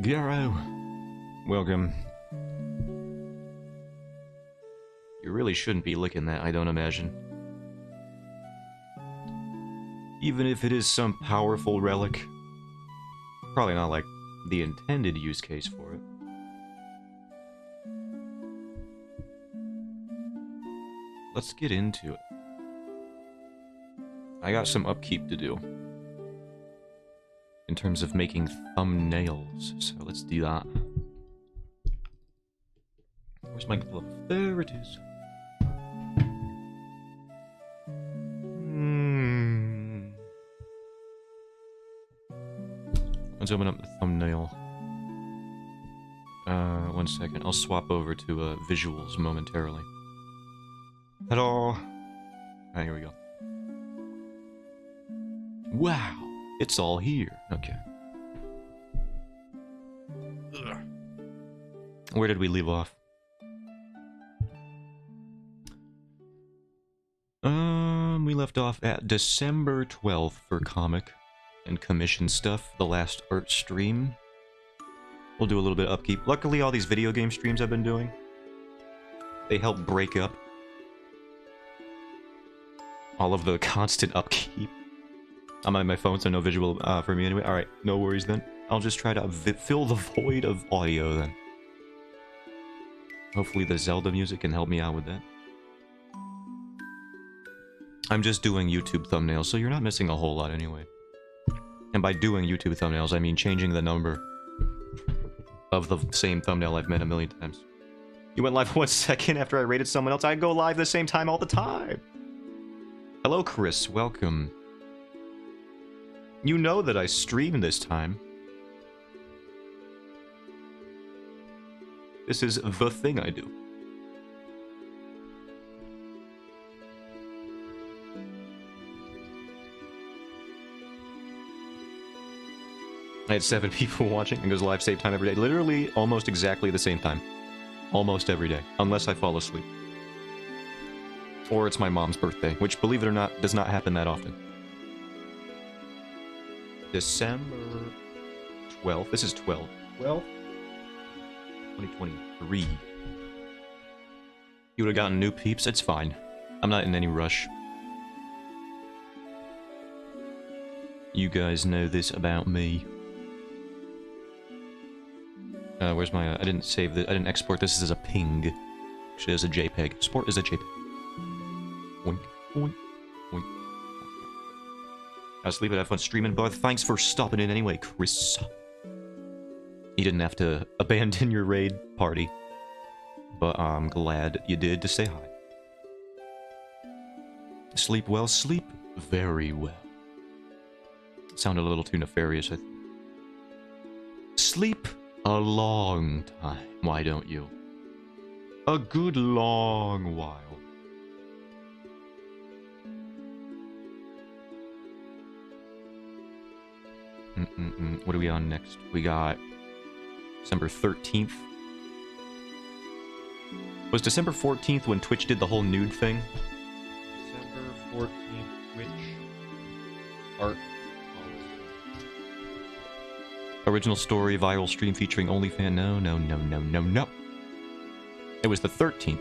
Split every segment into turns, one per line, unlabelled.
Garo, welcome. You really shouldn't be licking that, I don't imagine. Even if it is some powerful relic. Probably not like the intended use case for it. Let's get into it. I got some upkeep to do. In terms of making thumbnails, so let's do that. Where's my glove? There it is. Let's open up the thumbnail. 1 second. I'll swap over to visuals momentarily. Hello. Ah, here we go. Wow. It's all here. Okay. Ugh. Where did we leave off? We left off at December 12th for comic and commission stuff, the last art stream. We'll do a little bit of upkeep. Luckily, all these video game streams I've been doing, they help break up all of the constant upkeep. I'm on my phone, so no visual for me anyway. Alright, no worries then. I'll just try to fill the void of audio then. Hopefully the Zelda music can help me out with that. I'm just doing YouTube thumbnails, so you're not missing a whole lot anyway. And by doing YouTube thumbnails, I mean changing the number of the same thumbnail I've made a million times. You went live 1 second after I rated someone else. I go live the same time all the time. Hello, Chris. Welcome. You know that I stream this time. This is the thing I do. I had 7 people watching and goes live same time every day. Literally almost exactly the same time. Almost every day. Unless I fall asleep. Or it's my mom's birthday, which, believe it or not, does not happen that often. December 12th. This is 12. 2023. You would have gotten new peeps? It's fine. I'm not in any rush. You guys know this about me. Where's my... I didn't save the... I didn't export this as a ping. Actually, as a JPEG. Sport is a JPEG. Oink, oink, oink. I was sleeping, have fun streaming, but thanks for stopping in anyway, Chris. You didn't have to abandon your raid party, but I'm glad you did to say hi. Sleep well, sleep very well. Sounded a little too nefarious, I think. Sleep a long time, why don't you? A good long while. What are we on next? We got December 13th. Was December 14th when Twitch did the whole nude thing? December 14th, Twitch art policy. Original story, viral stream featuring OnlyFans. No. It was the 13th.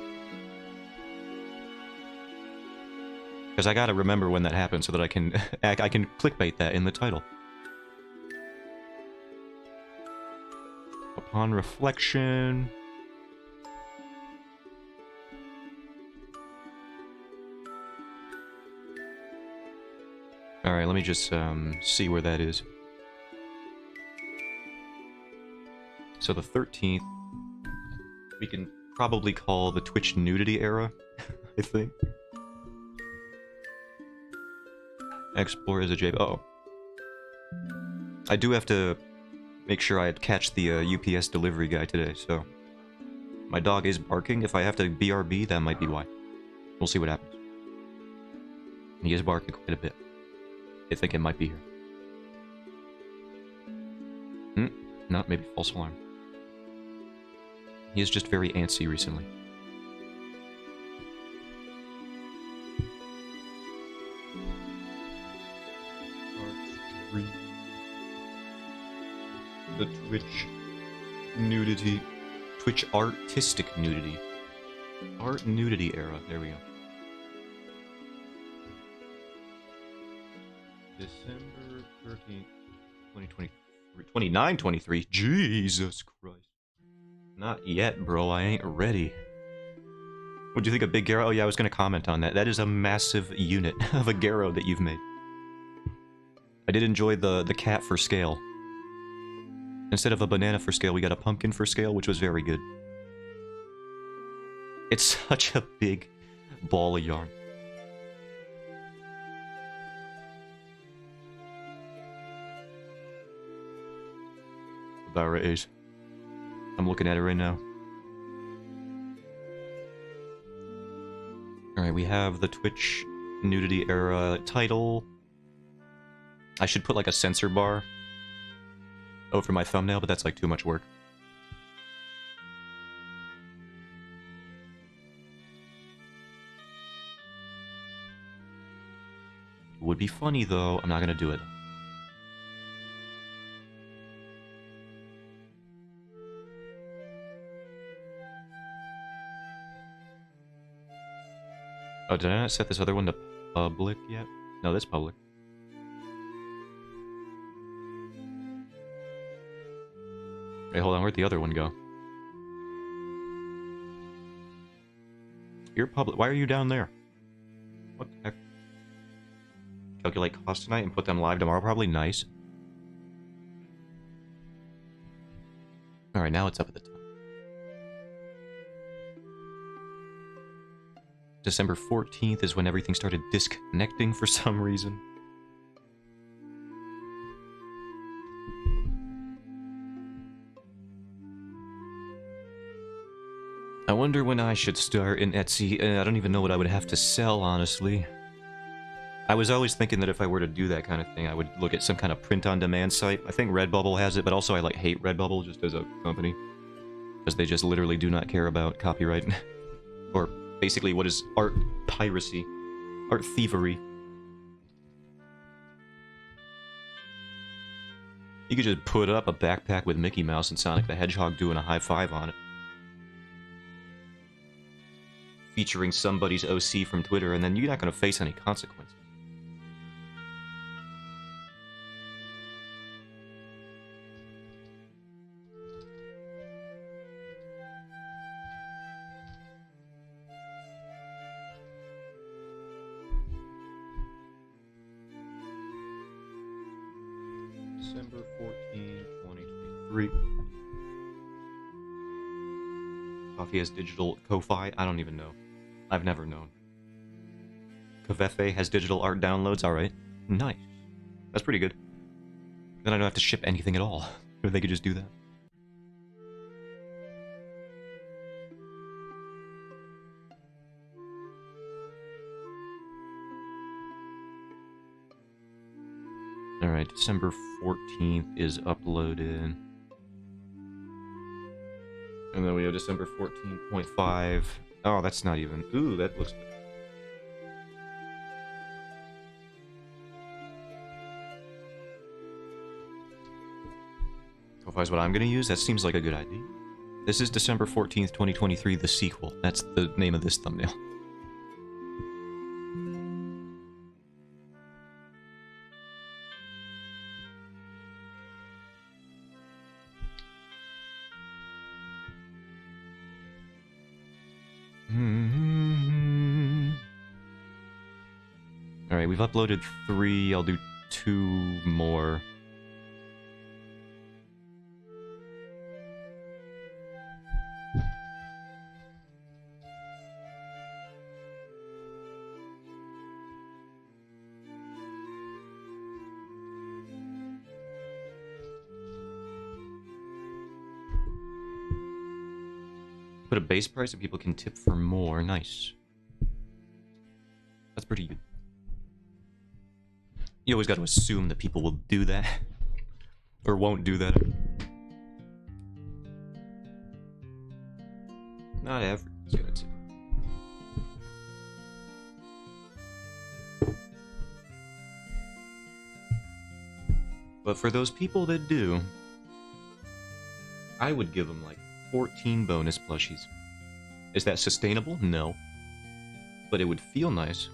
Because I gotta remember when that happened so that I can I can clickbait that in the title. Upon reflection... Alright, let me just see where that is. So the 13th, we can probably call the Twitch nudity era, I think. Explore as a J... Oh. I do have to make sure I catch the UPS delivery guy today, so... My dog is barking. If I have to BRB, that might be why. We'll see what happens. He is barking quite a bit. I think it might be here. No, maybe false alarm. He is just very antsy recently. Part 3. The Twitch nudity. Twitch artistic nudity. Art nudity era. There we go. December 13th, 2023. 29-23. Jesus Christ. Not yet, bro. I ain't ready. What do you think of Big Garrow? Oh yeah, I was gonna comment on that. That is a massive unit of a Garrow that you've made. I did enjoy the cat for scale. Instead of a banana for scale, we got a pumpkin for scale, which was very good. It's such a big ball of yarn. Barra is. I'm looking at it right now. Alright, we have the Twitch nudity era title. I should put like a censor bar over my thumbnail, but that's like too much work. It would be funny though. I'm not gonna do it. Oh, did I not set this other one to public yet? No, that's public. Hey, hold on, where'd the other one go? You're public. Why are you down there? What the heck? Calculate cost tonight and put them live tomorrow. Probably nice. Alright, now it's up at the top. December 14th is when everything started disconnecting for some reason. I wonder when I should start in Etsy. I don't even know what I would have to sell, honestly. I was always thinking that if I were to do that kind of thing, I would look at some kind of print-on-demand site. I think Redbubble has it, but also I like hate Redbubble just as a company. Because they just literally do not care about copyright. Or basically what is art piracy. Art thievery. You could just put up a backpack with Mickey Mouse and Sonic the Hedgehog doing a high five on it. Featuring somebody's OC from Twitter, and then you're not going to face any consequences. December 14, 2023. Coffee has digital Ko-Fi? I don't even know. I've never known. Kaveffe has digital art downloads? Alright. Nice. That's pretty good. Then I don't have to ship anything at all. If they could just do that. Alright, December 14th is uploaded. And then we have December 14.5. Oh, that's not even... Ooh, that looks... Ko-Fi is what I'm going to use? That seems like a good idea. This is December 14th, 2023, the sequel. That's the name of this thumbnail. Alright, we've uploaded 3. I'll do 2 more. Put a base price so people can tip for more. Nice. That's pretty good. You always got to assume that people will do that. Or won't do that. Not everyone's gonna tip. But for those people that do, I would give them like 14 bonus plushies. Is that sustainable? No. But it would feel nice.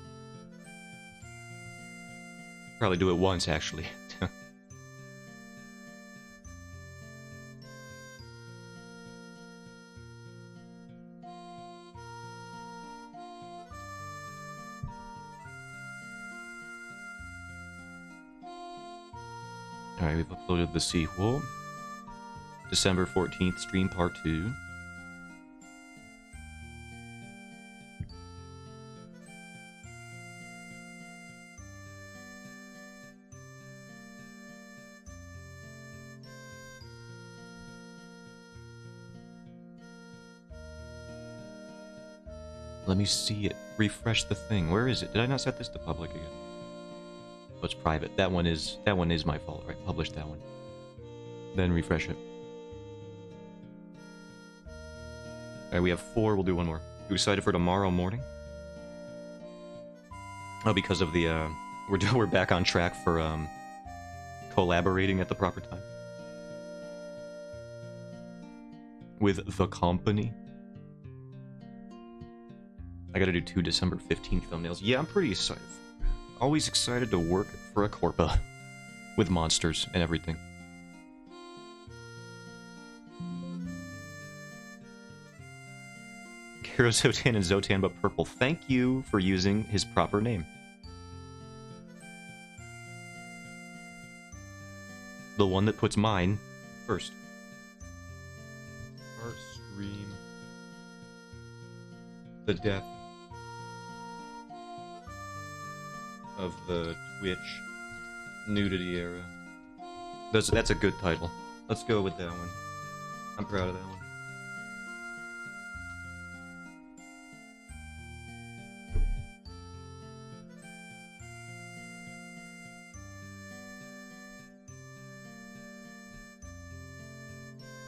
Probably do it once, actually. Alright, we've uploaded the sequel. December 14th, stream part 2. Let me see it. Refresh the thing. Where is it? Did I not set this to public again? Oh, it's private. That one is my fault, right? Publish that one. Then refresh it. Alright, we have 4. We'll do 1 more. You excited for tomorrow morning? Oh, because of the we're back on track for collaborating at the proper time with the company. I gotta do 2 December 15th thumbnails. Yeah, I'm pretty excited. Always excited to work for a corpa with monsters and everything. Hero Zotan and Zotan but purple. Thank you for using his proper name. The one that puts mine first. Art stream. The death of the Twitch nudity era. That's a good title. Let's go with that one. I'm proud of that one.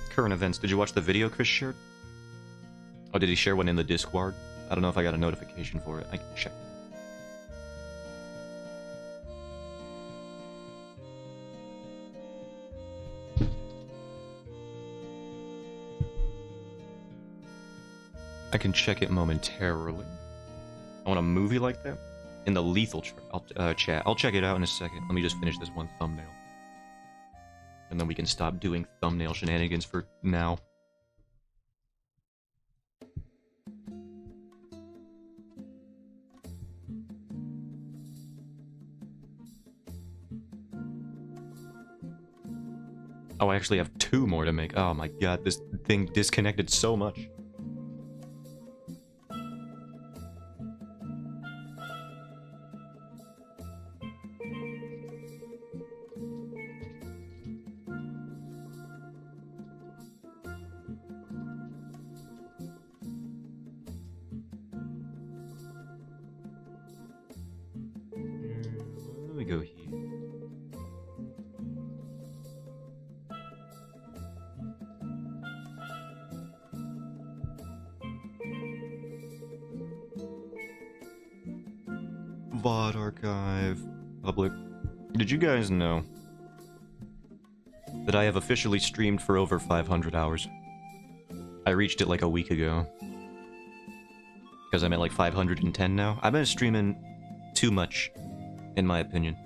Current events. Did you watch the video Chris shared? Oh, did he share one in the Discord? I don't know if I got a notification for it. I can check. I can check it momentarily. I want a movie like that? In the lethal chat. I'll check it out in a second. Let me just finish this one thumbnail. And then we can stop doing thumbnail shenanigans for now. Oh, I actually have 2 more to make. Oh my god, this thing disconnected so much. Let me go here. VOD archive. Public. Did you guys know that I have officially streamed for over 500 hours? I reached it like a week ago. Because I'm at like 510 now. I've been streaming too much, in my opinion.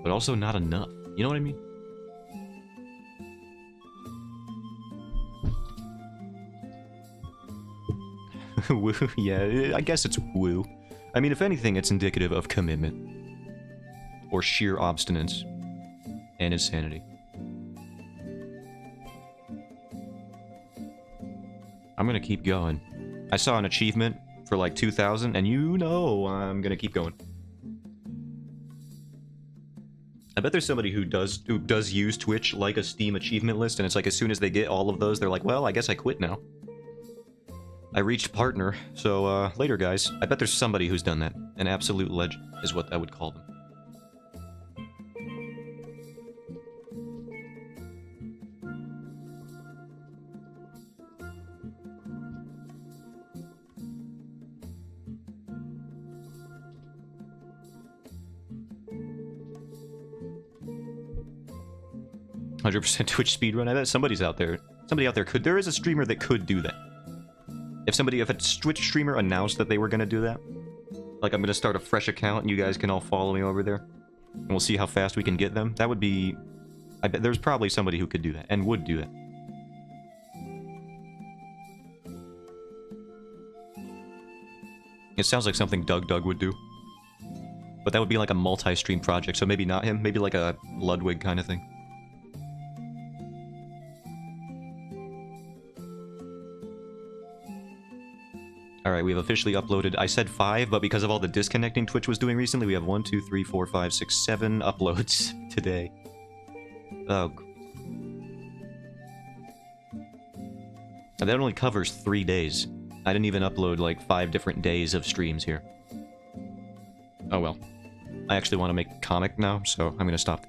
But also not enough. You know what I mean? Woo, yeah, I guess it's woo. I mean, if anything, it's indicative of commitment. Or sheer obstinance. And insanity. I'm gonna keep going. I saw an achievement for like 2,000, and you know I'm gonna keep going. I bet there's somebody who does use Twitch like a Steam achievement list, and it's like as soon as they get all of those, they're like, well, I guess I quit now. I reached partner, so later, guys. I bet there's somebody who's done that. An absolute legend is what I would call them. 100% Twitch speedrun. I bet somebody's out there. Somebody out there could. There is a streamer that could do that. If a Twitch streamer announced that they were gonna do that, like I'm gonna start a fresh account and you guys can all follow me over there, and we'll see how fast we can get them. That would be. I bet there's probably somebody who could do that and would do that. It sounds like something Doug would do. But that would be like a multi-stream project, so maybe not him. Maybe like a Ludwig kind of thing. Alright, we have officially uploaded. I said 5, but because of all the disconnecting Twitch was doing recently, we have 1, 2, 3, 4, 5, 6, 7 uploads today. Oh. And that only covers 3 days. I didn't even upload like 5 different days of streams here. Oh well. I actually want to make a comic now, so I'm gonna stop.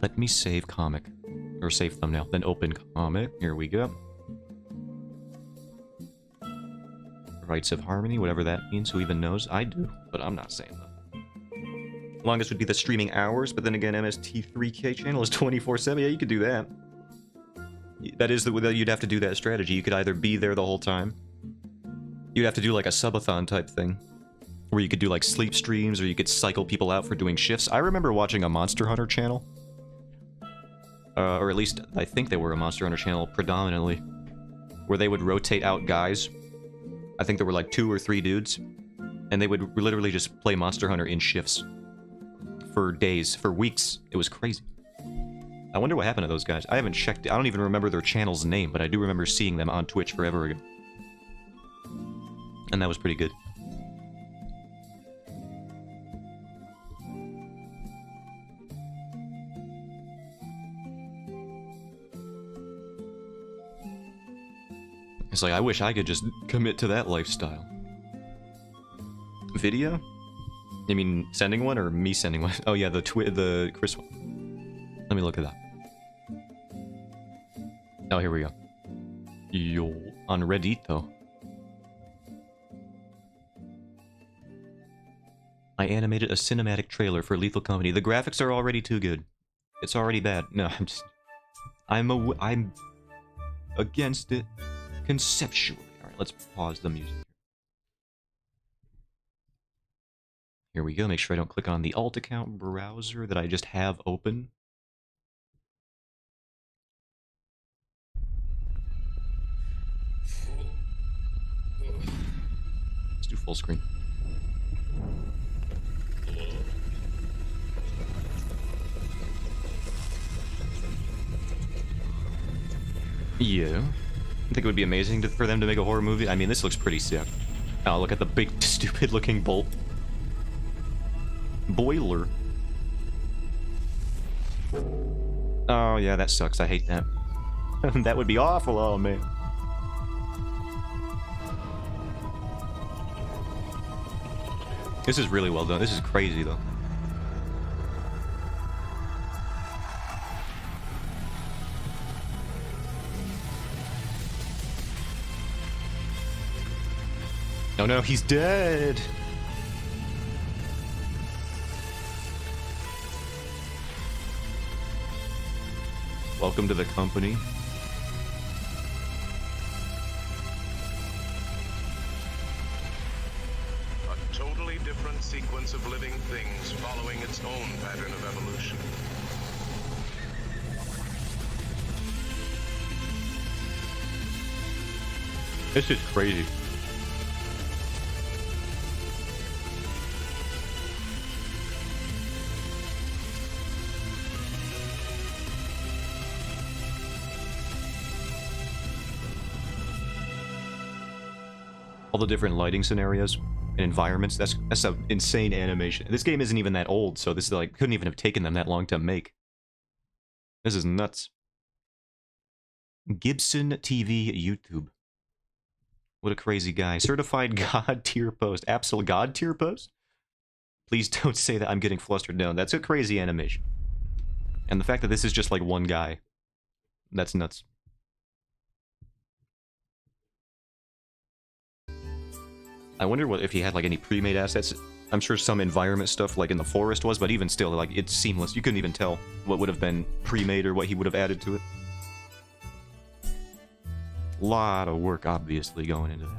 Let me save comic. Or save thumbnail. Then open comic. Here we go. Rights of Harmony, whatever that means. Who even knows? I do, but I'm not saying that. Longest would be the streaming hours, but then again, MST3K channel is 24/7. Yeah, you could do that. That is you'd have to do that strategy. You could either be there the whole time. You'd have to do like a subathon type thing. Where you could do like sleep streams, or you could cycle people out for doing shifts. I remember watching a Monster Hunter channel. Or at least, I think they were a Monster Hunter channel predominantly. Where they would rotate out guys. I think there were like 2 or 3 dudes. And they would literally just play Monster Hunter in shifts. For days, for weeks. It was crazy. I wonder what happened to those guys. I haven't checked. I don't even remember their channel's name, but I do remember seeing them on Twitch forever ago. And that was pretty good. It's like, I wish I could just commit to that lifestyle. Video? You mean sending one or me sending one? Oh yeah, the Chris one. Let me look at that. Oh, here we go. Yo, on Reddito. I animated a cinematic trailer for Lethal Company. The graphics are already too good. It's already bad. No, I'm just... I'm against it conceptually. Alright, let's pause the music. Here we go. Make sure I don't click on the alt account browser that I just have open. Let's do full screen. Yeah. I think it would be amazing for them to make a horror movie. I mean, this looks pretty sick. Oh, look at the big, stupid-looking bolt. Boiler. Oh, yeah, that sucks. I hate that. That would be awful. Oh, man. This is really well done. This is crazy, though. Oh no, he's dead! Welcome to the company.
A totally different sequence of living things following its own pattern of evolution.
This is crazy. All the different lighting scenarios and environments, that's an insane animation. This game isn't even that old, so this is like, couldn't even have taken them that long to make. This is nuts. Gibson TV YouTube. What a crazy guy. Certified God tier post. Absolute God tier post? Please don't say that. I'm getting flustered. No, that's a crazy animation. And the fact that this is just like one guy. That's nuts. I wonder what if he had like any pre-made assets. I'm sure some environment stuff like in the forest was, but even still, like it's seamless. You couldn't even tell what would have been pre-made or what he would have added to it. Lot of work, obviously, going into that.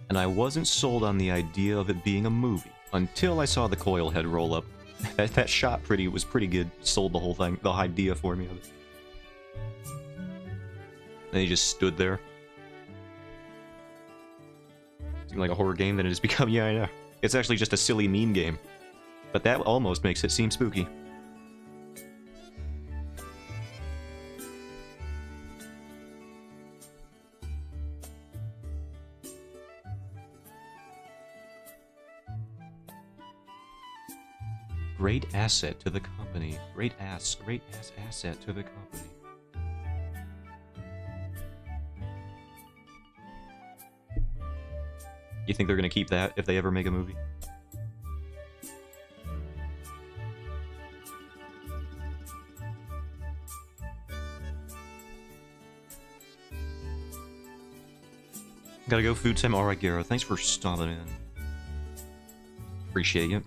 And I wasn't sold on the idea of it being a movie until I saw the coil head roll up. That shot was pretty good. Sold the whole thing, the idea for me of it. And he just stood there. Seemed like a horror game, then it has become, yeah, I know. It's actually just a silly meme game. But that almost makes it seem spooky. Great asset to the company. Great ass asset to the company. You think they're gonna keep that if they ever make a movie? Gotta go food time. Alright, Garo. Thanks for stopping in. Appreciate it.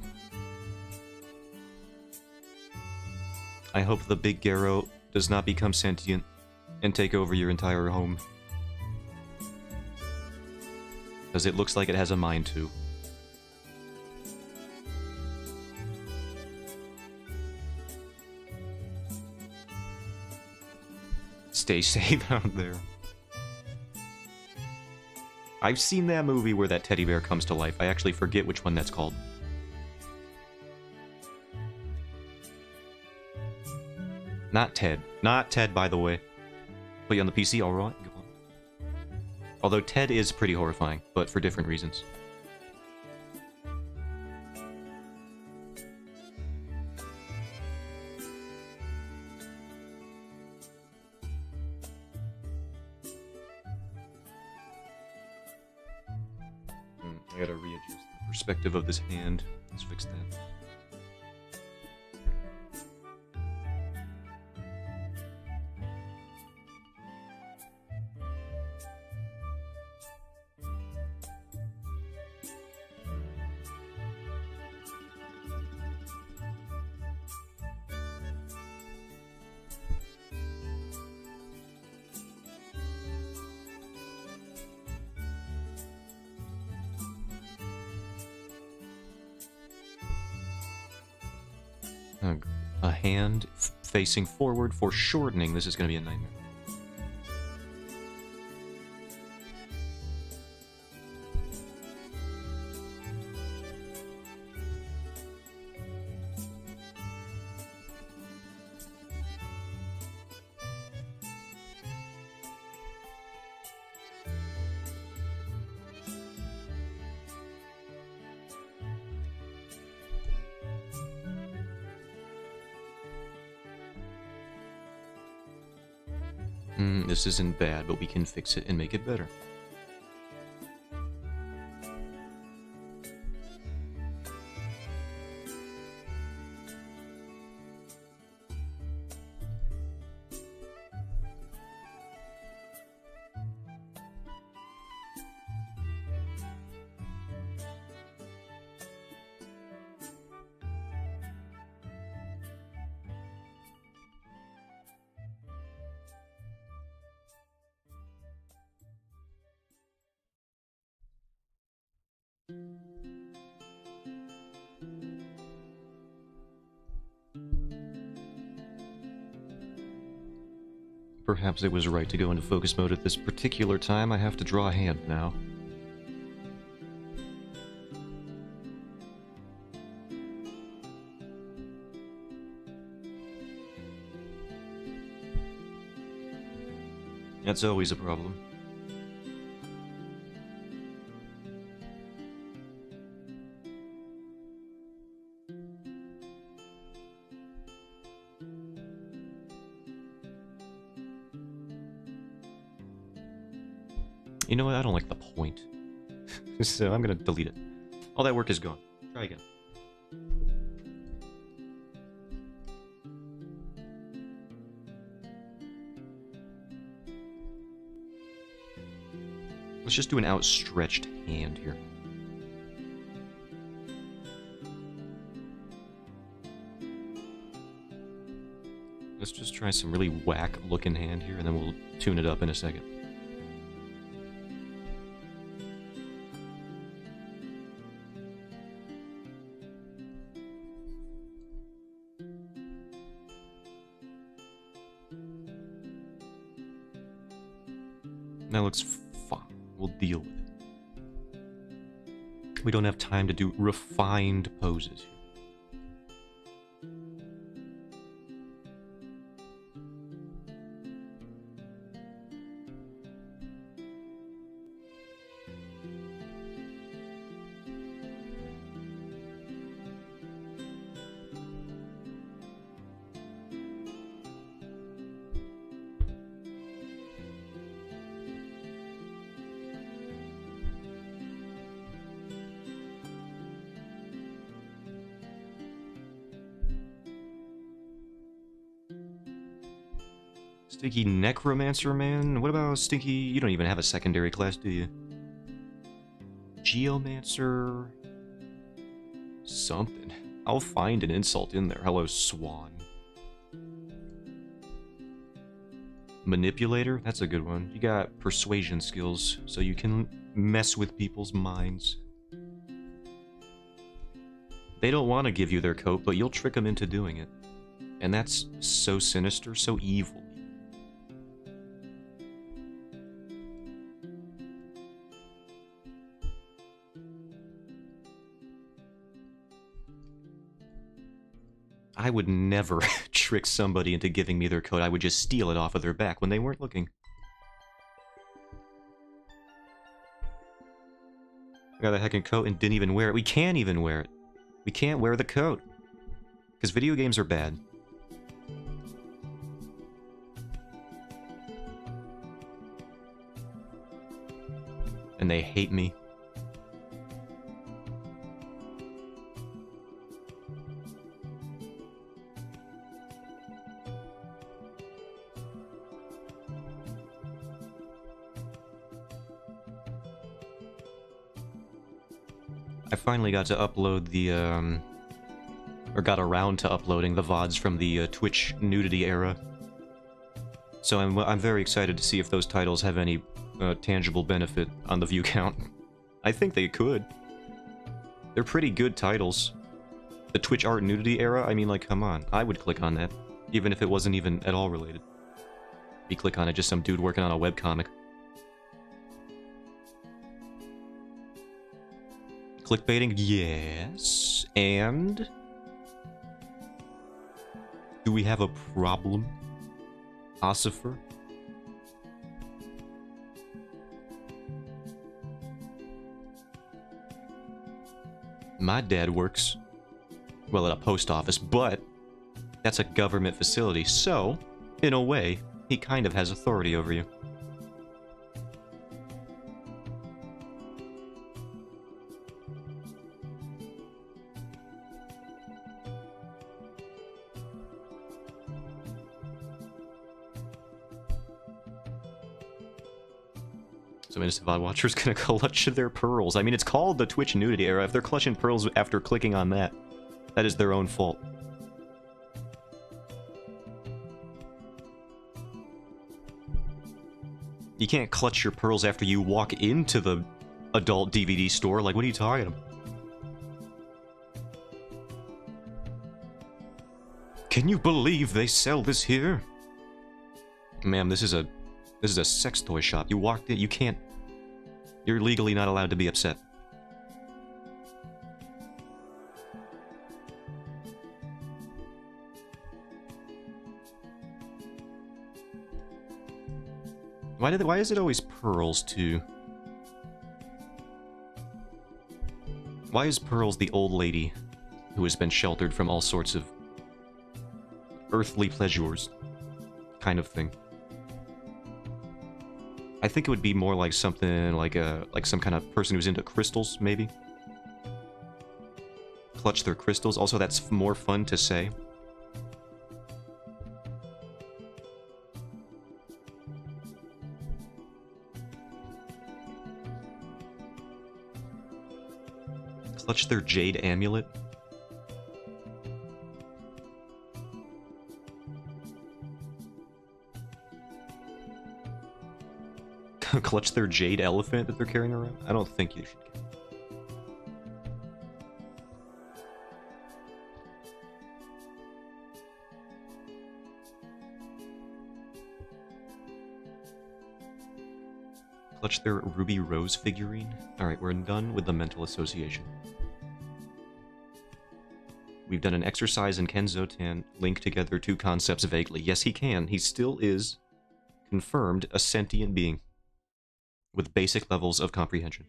I hope the big Garo does not become sentient and take over your entire home. Because it looks like it has a mind too. Stay safe out there. I've seen that movie where that teddy bear comes to life. I actually forget which one that's called. Not Ted. Not Ted, by the way. Play on the PC, alright. Although Ted is pretty horrifying, but for different reasons. I gotta readjust the perspective of this hand. Let's fix that. A hand facing forward for shortening. This is going to be a nightmare. This isn't bad, but we can fix it and make it better. Perhaps it was right to go into focus mode at this particular time. I have to draw a hand now. That's always a problem. You know what? I don't like the point. So I'm gonna delete it. All that work is gone. Try again. Let's just do an outstretched hand here. Let's just try some really whack-looking hand here, and then we'll tune it up in a second. That looks fine. We'll deal with it. We don't have time to do refined poses here. Stinky Necromancer Man? What about Stinky... You don't even have a secondary class, do you? Geomancer... Something. I'll find an insult in there. Hello, Swan. Manipulator? That's a good one. You got persuasion skills, so you can mess with people's minds. They don't want to give you their coat, but you'll trick them into doing it. And that's so sinister, so evil. I would never trick somebody into giving me their coat. I would just steal it off of their back when they weren't looking. I got a heckin' coat and didn't even wear it. We can't even wear it. We can't wear the coat. Because video games are bad. And they hate me. I finally got to upload the, or got around to uploading the VODs from the Twitch nudity era. So I'm very excited to see if those titles have any tangible benefit on the view count. I think they could. They're pretty good titles. The Twitch art nudity era, I mean, like, come on. I would click on that, even if it wasn't even at all related. You click on it, just some dude working on a webcomic. Clickbaiting? Yes. And? Do we have a problem? Ossifer? My dad works, well, at a post office, but that's a government facility, so, in a way, he kind of has authority over you. Some innocent VOD watcher's gonna clutch their pearls. I mean, it's called the Twitch nudity era. If they're clutching pearls after clicking on that, that is their own fault. You can't clutch your pearls after you walk into the adult DVD store. Like, what are you talking about? Can you believe they sell this here? Ma'am, this is a sex toy shop. You walked in, you can't... You're legally not allowed to be upset. Why is it always pearls, too? Why is Pearls the old lady who has been sheltered from all sorts of earthly pleasures kind of thing? I think it would be more like something like some kind of person who's into crystals, maybe. Clutch their crystals. Also, that's more fun to say. Clutch their jade amulet. Clutch their jade elephant that they're carrying around? I don't think you should. Clutch their ruby rose figurine. Alright, we're done with the mental association. We've done an exercise in Ken Zotan, link together two concepts vaguely. Yes, he can. He still is confirmed a sentient being with basic levels of comprehension.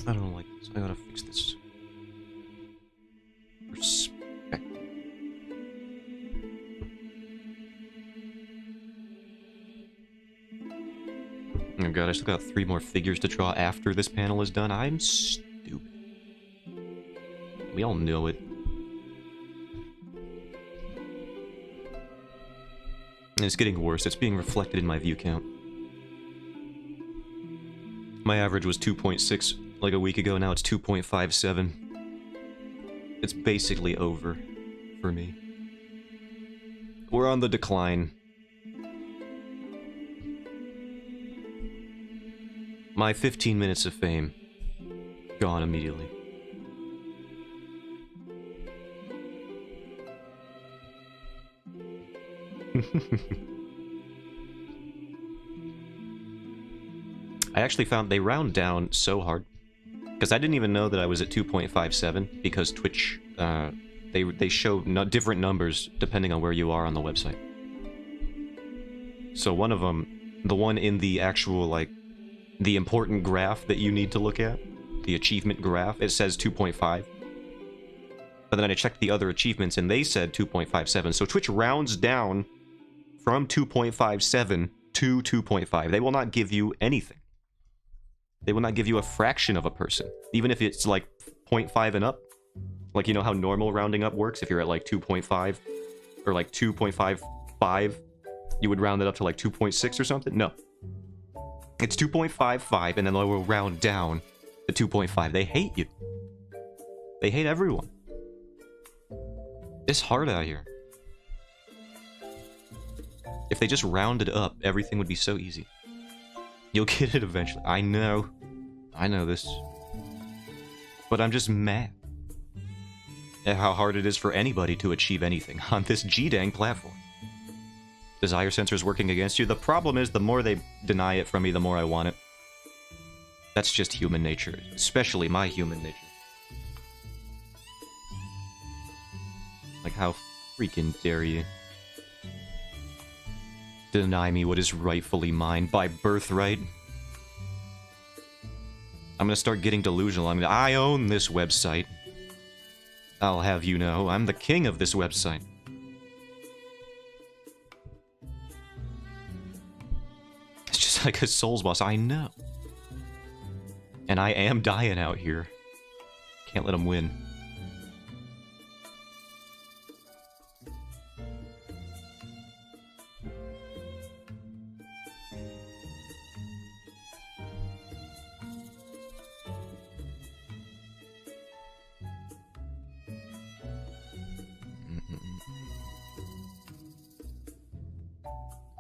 I don't like this. I gotta fix this. Respect. Oh god, I still got 3 more figures to draw after this panel is done. I'm stupid. We all know it. And it's getting worse. It's being reflected in my view count. My average was 2.6 like a week ago, now it's 2.57. It's basically over for me. We're on the decline. My 15 minutes of fame, gone immediately. I actually found they round down so hard. Because I didn't even know that I was at 2.57, because Twitch, they show different numbers depending on where you are on the website. So one of them, the one in the actual, like, the important graph that you need to look at, the achievement graph, it says 2.5. But then I checked the other achievements and they said 2.57. So Twitch rounds down from 2.57 to 2.5. They will not give you anything. They will not give you a fraction of a person, even if it's like 0.5 and up. Like, you know how normal rounding up works? If you're at like 2.5 or like 2.55, you would round it up to like 2.6 or something? No. It's 2.55 and then they will round down to 2.5. They hate you. They hate everyone. It's hard out here. If they just rounded up, everything would be so easy. You'll get it eventually. I know. I know this. But I'm just mad at how hard it is for anybody to achieve anything on this G-dang platform. Desire sensor is working against you. The problem is, the more they deny it from me, the more I want it. That's just human nature. Especially my human nature. Like, how freaking dare you deny me what is rightfully mine by birthright? I'm gonna start getting delusional. I own this website. I'll have you know, I'm the king of this website. It's just like a Souls boss, I know. And I am dying out here. Can't let him win.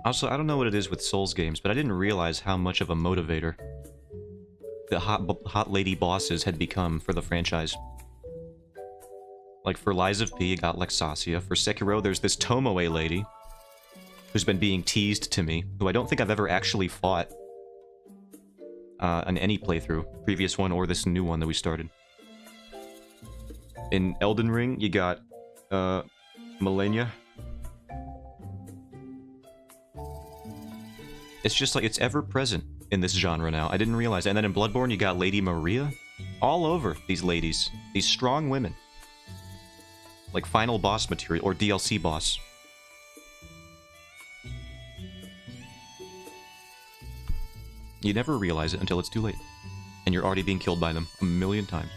Also, I don't know what it is with Souls games, but I didn't realize how much of a motivator the hot lady bosses had become for the franchise. Like, for Lies of P, you got Lexasia. For Sekiro, there's this Tomoe lady who's been being teased to me, who I don't think I've ever actually fought on any playthrough, previous one or this new one that we started. In Elden Ring, you got Malenia. It's just like, it's ever present in this genre now. I didn't realize. And then in Bloodborne, you got Lady Maria. All over, these ladies. These strong women. Like final boss material, or DLC boss. You never realize it until it's too late. And you're already being killed by them a million times.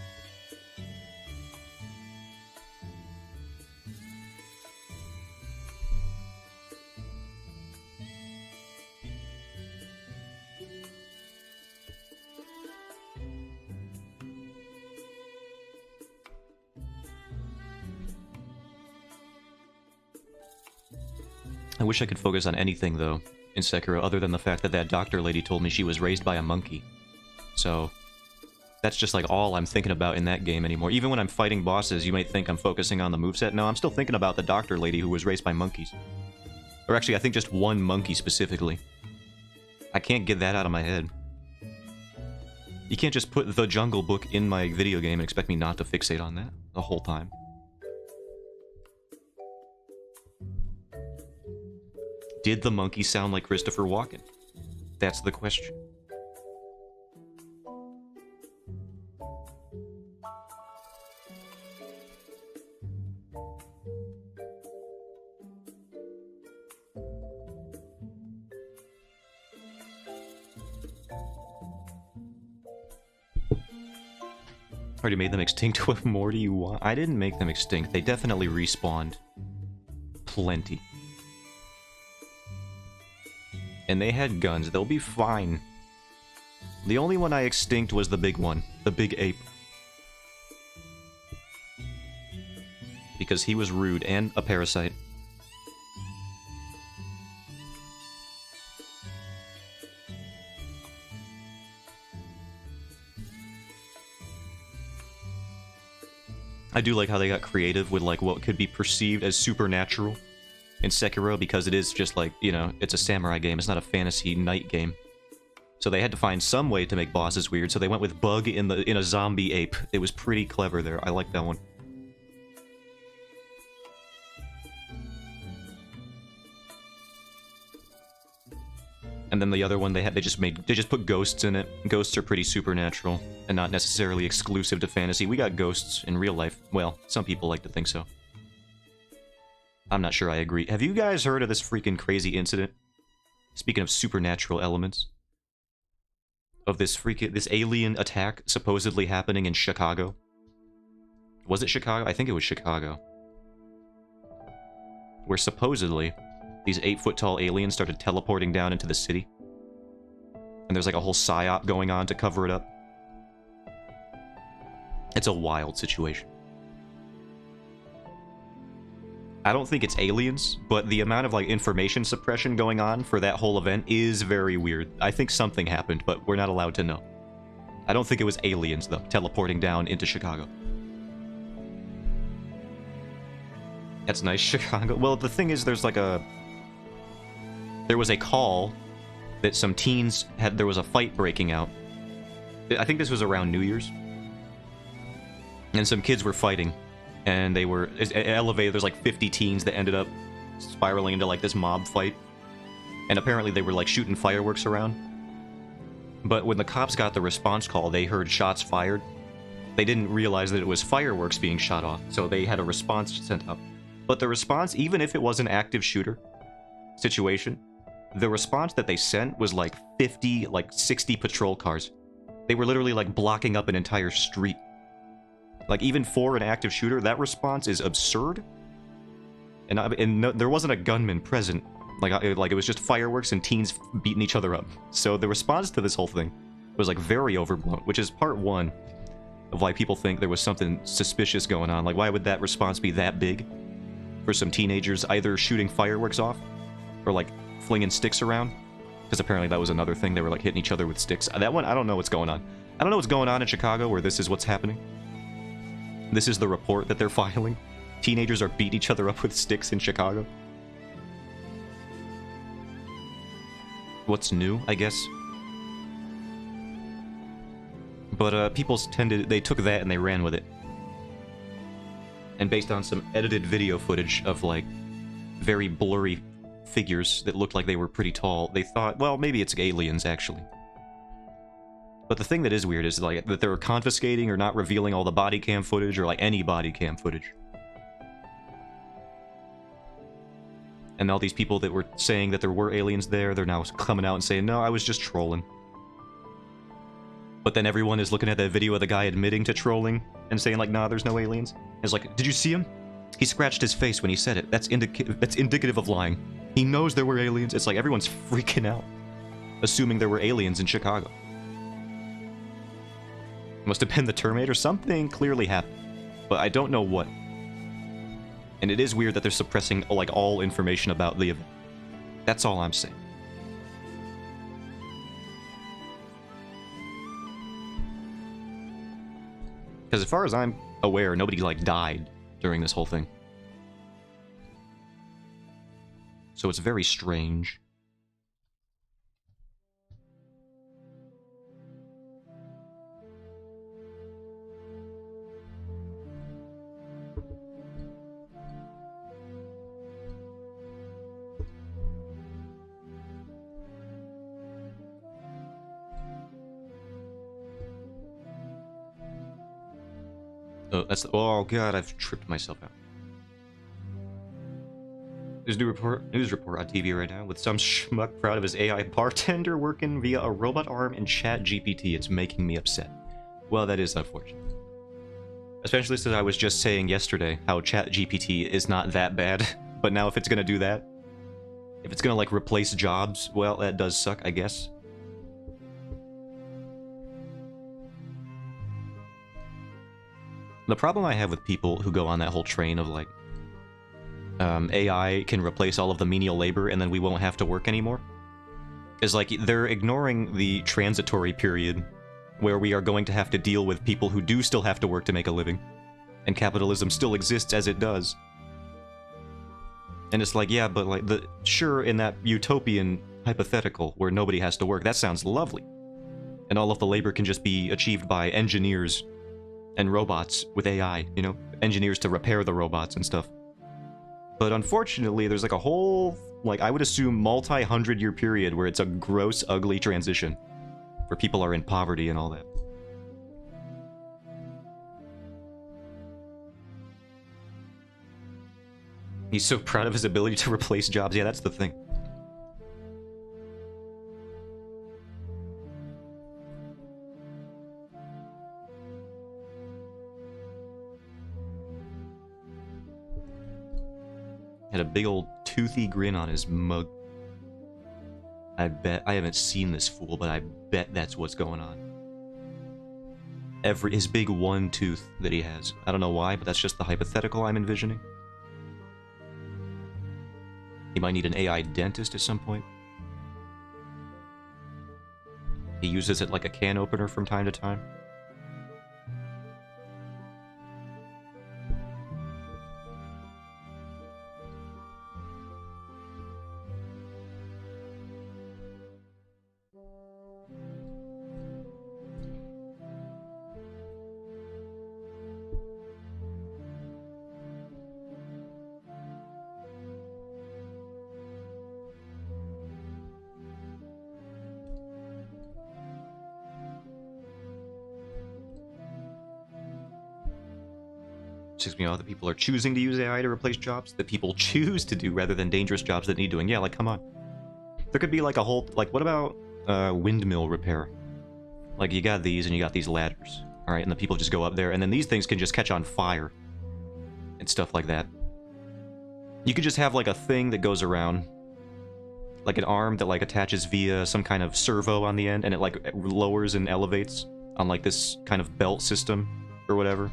I wish I could focus on anything, though, in Sekiro, other than the fact that that doctor lady told me she was raised by a monkey. So, that's just like all I'm thinking about in that game anymore. Even when I'm fighting bosses, you might think I'm focusing on the moveset. No, I'm still thinking about the doctor lady who was raised by monkeys. Or actually, I think just one monkey specifically. I can't get that out of my head. You can't just put the Jungle Book in my video game and expect me not to fixate on that the whole time. Did the monkey sound like Christopher Walken? That's the question. Already made them extinct. What more do you want? I didn't make them extinct. They definitely respawned. Plenty. And they had guns. They'll be fine. The only one I extinct was the big one. The big ape. Because he was rude and a parasite. I do like how they got creative with like what could be perceived as supernatural in Sekiro, because it is just like, you know, it's a samurai game, it's not a fantasy knight game. So they had to find some way to make bosses weird, so they went with bug in a zombie ape. It was pretty clever there. I like that one. And then the other one they just put ghosts in it. Ghosts are pretty supernatural and not necessarily exclusive to fantasy. We got ghosts in real life. Well, some people like to think so. I'm not sure I agree. Have you guys heard of this freaking crazy incident? Speaking of supernatural elements. Of this alien attack supposedly happening in Chicago. Was it Chicago? I think it was Chicago. Where supposedly these 8-foot-tall aliens started teleporting down into the city. And there's like a whole psyop going on to cover it up. It's a wild situation. I don't think it's aliens, but the amount of like information suppression going on for that whole event is very weird. I think something happened, but we're not allowed to know. I don't think it was aliens, though, teleporting down into Chicago. That's nice, Chicago. Well, the thing is, there was a call that some teens had. There was a fight breaking out. I think this was around New Year's. And some kids were fighting. And they were elevated. There's like 50 teens that ended up spiraling into like this mob fight. And apparently they were like shooting fireworks around. But when the cops got the response call, they heard shots fired. They didn't realize that it was fireworks being shot off. So they had a response sent up. But the response, even if it was an active shooter situation, the response that they sent was like 50, like 60 patrol cars. They were literally like blocking up an entire street. Like, even for an active shooter, that response is absurd. And no, there wasn't a gunman present. Like it was just fireworks and teens beating each other up. So the response to this whole thing was like very overblown, which is part one of why people think there was something suspicious going on. Like, why would that response be that big for some teenagers either shooting fireworks off or like flinging sticks around. Because apparently that was another thing. They were like hitting each other with sticks. That one, I don't know what's going on. I don't know what's going on in Chicago where this is what's happening. This is the report that they're filing. Teenagers are beating each other up with sticks in Chicago. What's new, I guess. But people they took that and they ran with it. And based on some edited video footage of like very blurry figures that looked like they were pretty tall, they thought, well, maybe it's aliens actually. But the thing that is weird is like that they're confiscating or not revealing all the body cam footage or like any body cam footage. And all these people that were saying that there were aliens there, they're now coming out and saying, no, I was just trolling. But then everyone is looking at that video of the guy admitting to trolling and saying like, nah, there's no aliens. It's like, did you see him? He scratched his face when he said it. That's indicative of lying. He knows there were aliens. It's like everyone's freaking out, assuming there were aliens in Chicago. Must have been the Terminator. Something clearly happened, but I don't know what. And it is weird that they're suppressing like all information about the event. That's all I'm saying. Because as far as I'm aware, nobody like died during this whole thing. So it's very strange. Oh, oh god, I've tripped myself out. There's a news report on TV right now with some schmuck proud of his AI bartender working via a robot arm in Chat GPT. It's making me upset. Well, that is unfortunate. Especially since I was just saying yesterday how Chat GPT is not that bad. But now if it's gonna do that, if it's gonna like replace jobs, well, that does suck, I guess. The problem I have with people who go on that whole train of like, AI can replace all of the menial labor and then we won't have to work anymore, is like they're ignoring the transitory period where we are going to have to deal with people who do still have to work to make a living, and capitalism still exists as it does. And it's like, yeah, but like sure, in that utopian hypothetical where nobody has to work, that sounds lovely, and all of the labor can just be achieved by engineers and robots with AI, you know, engineers to repair the robots and stuff. But unfortunately, there's like a whole, like, I would assume multi-hundred-year period where it's a gross, ugly transition, where people are in poverty and all that. He's so proud of his ability to replace jobs. Yeah, that's the thing. Had a big old toothy grin on his mug. I bet, I haven't seen this fool, but I bet that's what's going on. His big one tooth that he has. I don't know why, but that's just the hypothetical I'm envisioning. He might need an AI dentist at some point. He uses it like a can opener from time to time. Ticks me off that people are choosing to use AI to replace jobs that people choose to do rather than dangerous jobs that need doing. Yeah, like, come on. There could be like a whole, like, what about windmill repair? Like, you got these and you got these ladders, all right, and the people just go up there, and then these things can just catch on fire and stuff like that. You could just have like a thing that goes around, like an arm that like attaches via some kind of servo on the end, and it like lowers and elevates on like this kind of belt system or whatever.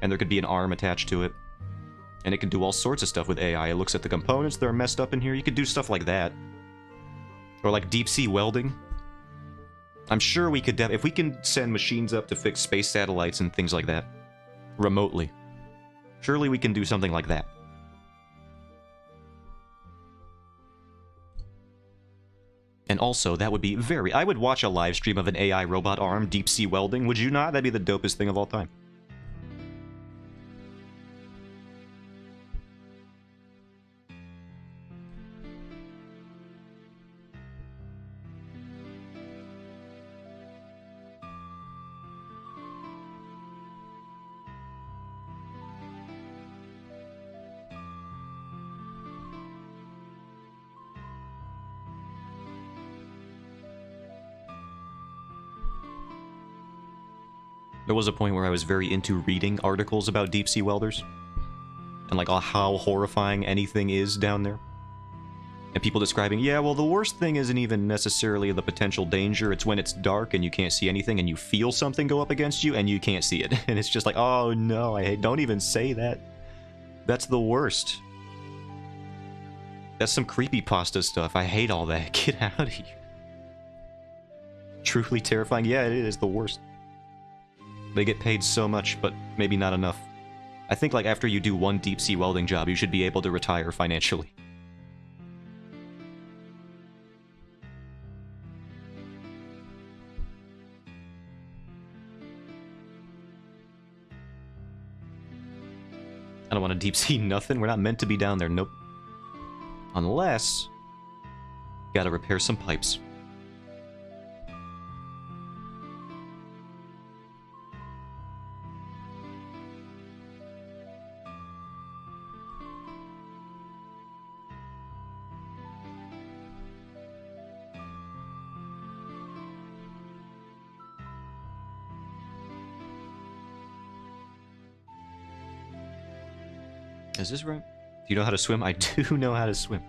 And there could be an arm attached to it. And it can do all sorts of stuff with AI. It looks at the components that are messed up in here. You could do stuff like that. Or like deep sea welding. I'm sure we could if we can send machines up to fix space satellites and things like that remotely. Surely we can do something like that. And also, that would be I would watch a live stream of an AI robot arm deep sea welding, would you not? That'd be the dopest thing of all time. There was a point where I was very into reading articles about deep-sea welders. And like how horrifying anything is down there. And people describing, yeah, well the worst thing isn't even necessarily the potential danger, it's when it's dark and you can't see anything and you feel something go up against you and you can't see it. And it's just like, oh no, don't even say that. That's the worst. That's some creepypasta stuff. I hate all that. Get out of here. Truly terrifying. Yeah, it is the worst. They get paid so much, but maybe not enough. I think like after you do one deep sea welding job, you should be able to retire financially. I don't want to deep sea nothing. We're not meant to be down there. Nope. Unless... gotta repair some pipes. Is this right? Do you know how to swim? I do know how to swim.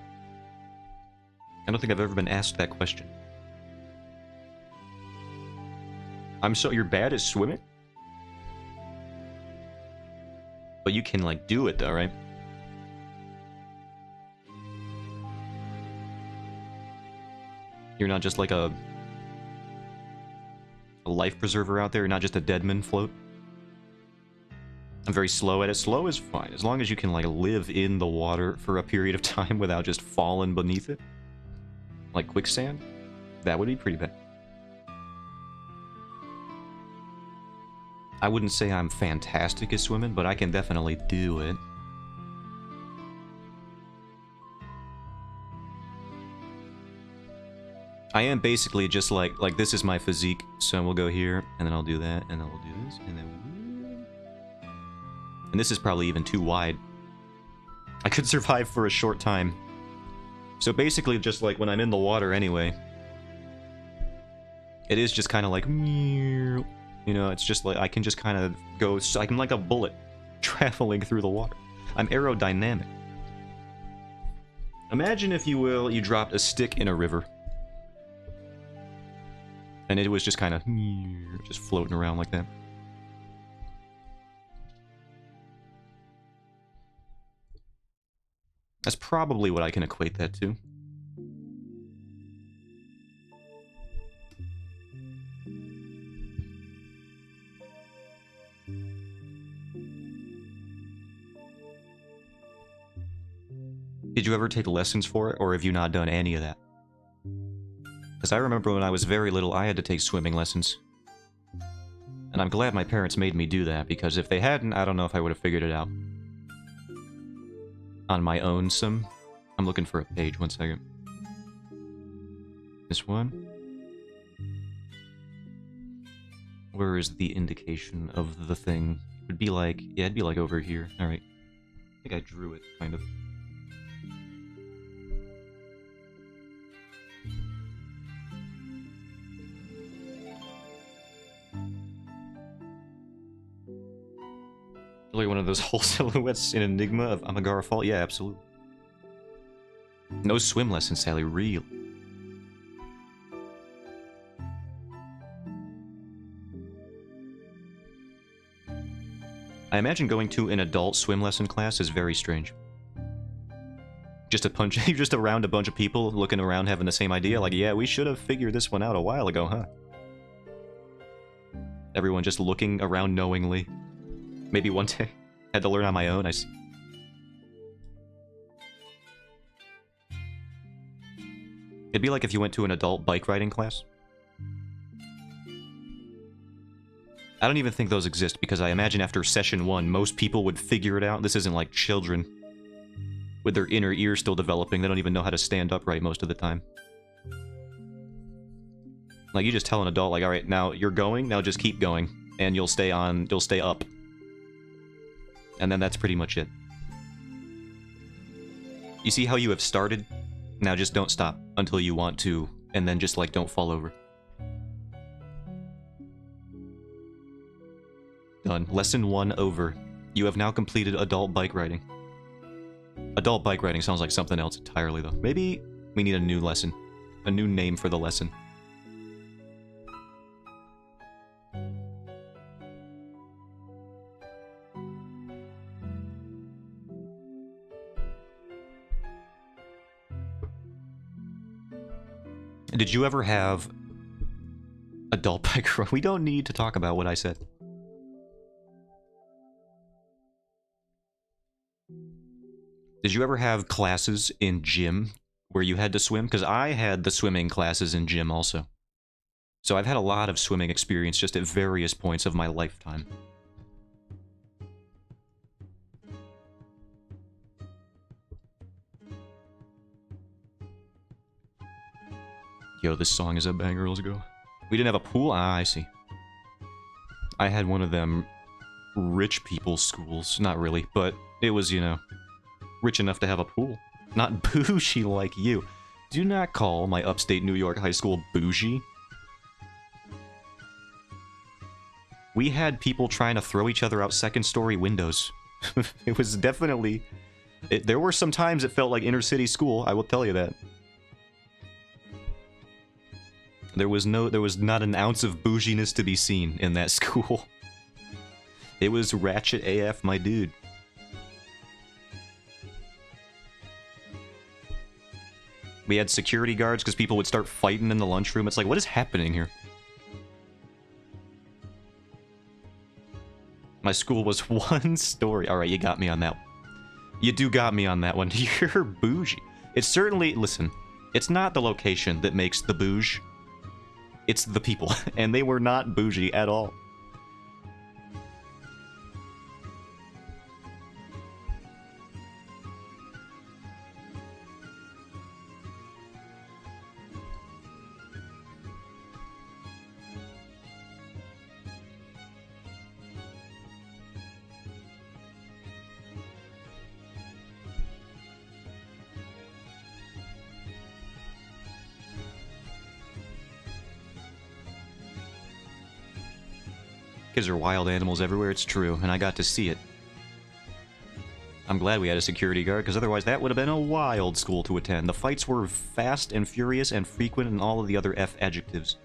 I don't think I've ever been asked that question. You're bad at swimming? But you can, like, do it, though, right? You're not just, like, a life preserver out there? You're not just a deadman float? I'm very slow at it. Slow is fine, as long as you can, like, live in the water for a period of time without just falling beneath it. Like quicksand? That would be pretty bad. I wouldn't say I'm fantastic at swimming, but I can definitely do it. I am basically just like this is my physique, so we'll go here, and then I'll do that, and then we'll do this, and then... And this is probably even too wide. I could survive for a short time. So basically, just like when I'm in the water anyway, it is just kind of like, you know, it's just like I can just kind of go, I'm like a bullet traveling through the water. I'm aerodynamic. Imagine, if you will, you dropped a stick in a river. And it was just kind of just floating around like that. That's probably what I can equate that to. Did you ever take lessons for it, or have you not done any of that? Because I remember when I was very little, I had to take swimming lessons. And I'm glad my parents made me do that, because if they hadn't, I don't know if I would have figured it out. On my own some. I'm looking for a page, 1 second. This one? Where is the indication of the thing? It would be like, yeah, it'd be like over here. Alright. I think I drew it, kind of. Really one of those whole silhouettes in Enigma of Amagara Fault? Yeah, absolutely. No swim lessons, Sally, real. I imagine going to an adult swim lesson class is very strange. Just a punch. You're just around a bunch of people looking around having the same idea. Like, yeah, we should have figured this one out a while ago, huh? Everyone just looking around knowingly. Maybe one day. Had to learn on my own. I see. It'd be like if you went to an adult bike riding class. I don't even think those exist, because I imagine after session 1, most people would figure it out. This isn't like children. With their inner ear still developing, they don't even know how to stand upright most of the time. Like, you just tell an adult, like, alright, now you're going, now just keep going. And you'll stay up. And then that's pretty much it. You see how you have started? Now just don't stop until you want to, and then just, like, don't fall over. Done. Lesson 1 over. You have now completed adult bike riding. Adult bike riding sounds like something else entirely, though. Maybe we need a new lesson. A new name for the lesson. Did you ever have adult bike riding? We don't need to talk about what I said. Did you ever have classes in gym where you had to swim? Because I had the swimming classes in gym also. So I've had a lot of swimming experience just at various points of my lifetime. Yo, this song is a banger, let's go. We didn't have a pool? Ah, I see. I had one of them rich people schools. Not really, but it was, you know, rich enough to have a pool. Not bougie like you. Do not call my upstate New York high school bougie. We had people trying to throw each other out second-story windows. It was definitely... there were some times it felt like inner-city school, I will tell you that. There was not an ounce of bouginess to be seen in that school. It was ratchet AF, my dude. We had security guards because people would start fighting in the lunchroom. It's like, what is happening here? My school was 1 story. Alright, you got me on that one. You do got me on that one. You're bougie. It's certainly... Listen, it's not the location that makes the bouge. It's the people. And they were not bougie at all. Kids are wild animals everywhere, it's true, and I got to see it. I'm glad we had a security guard, because otherwise that would have been a wild school to attend. The fights were fast and furious and frequent and all of the other F adjectives.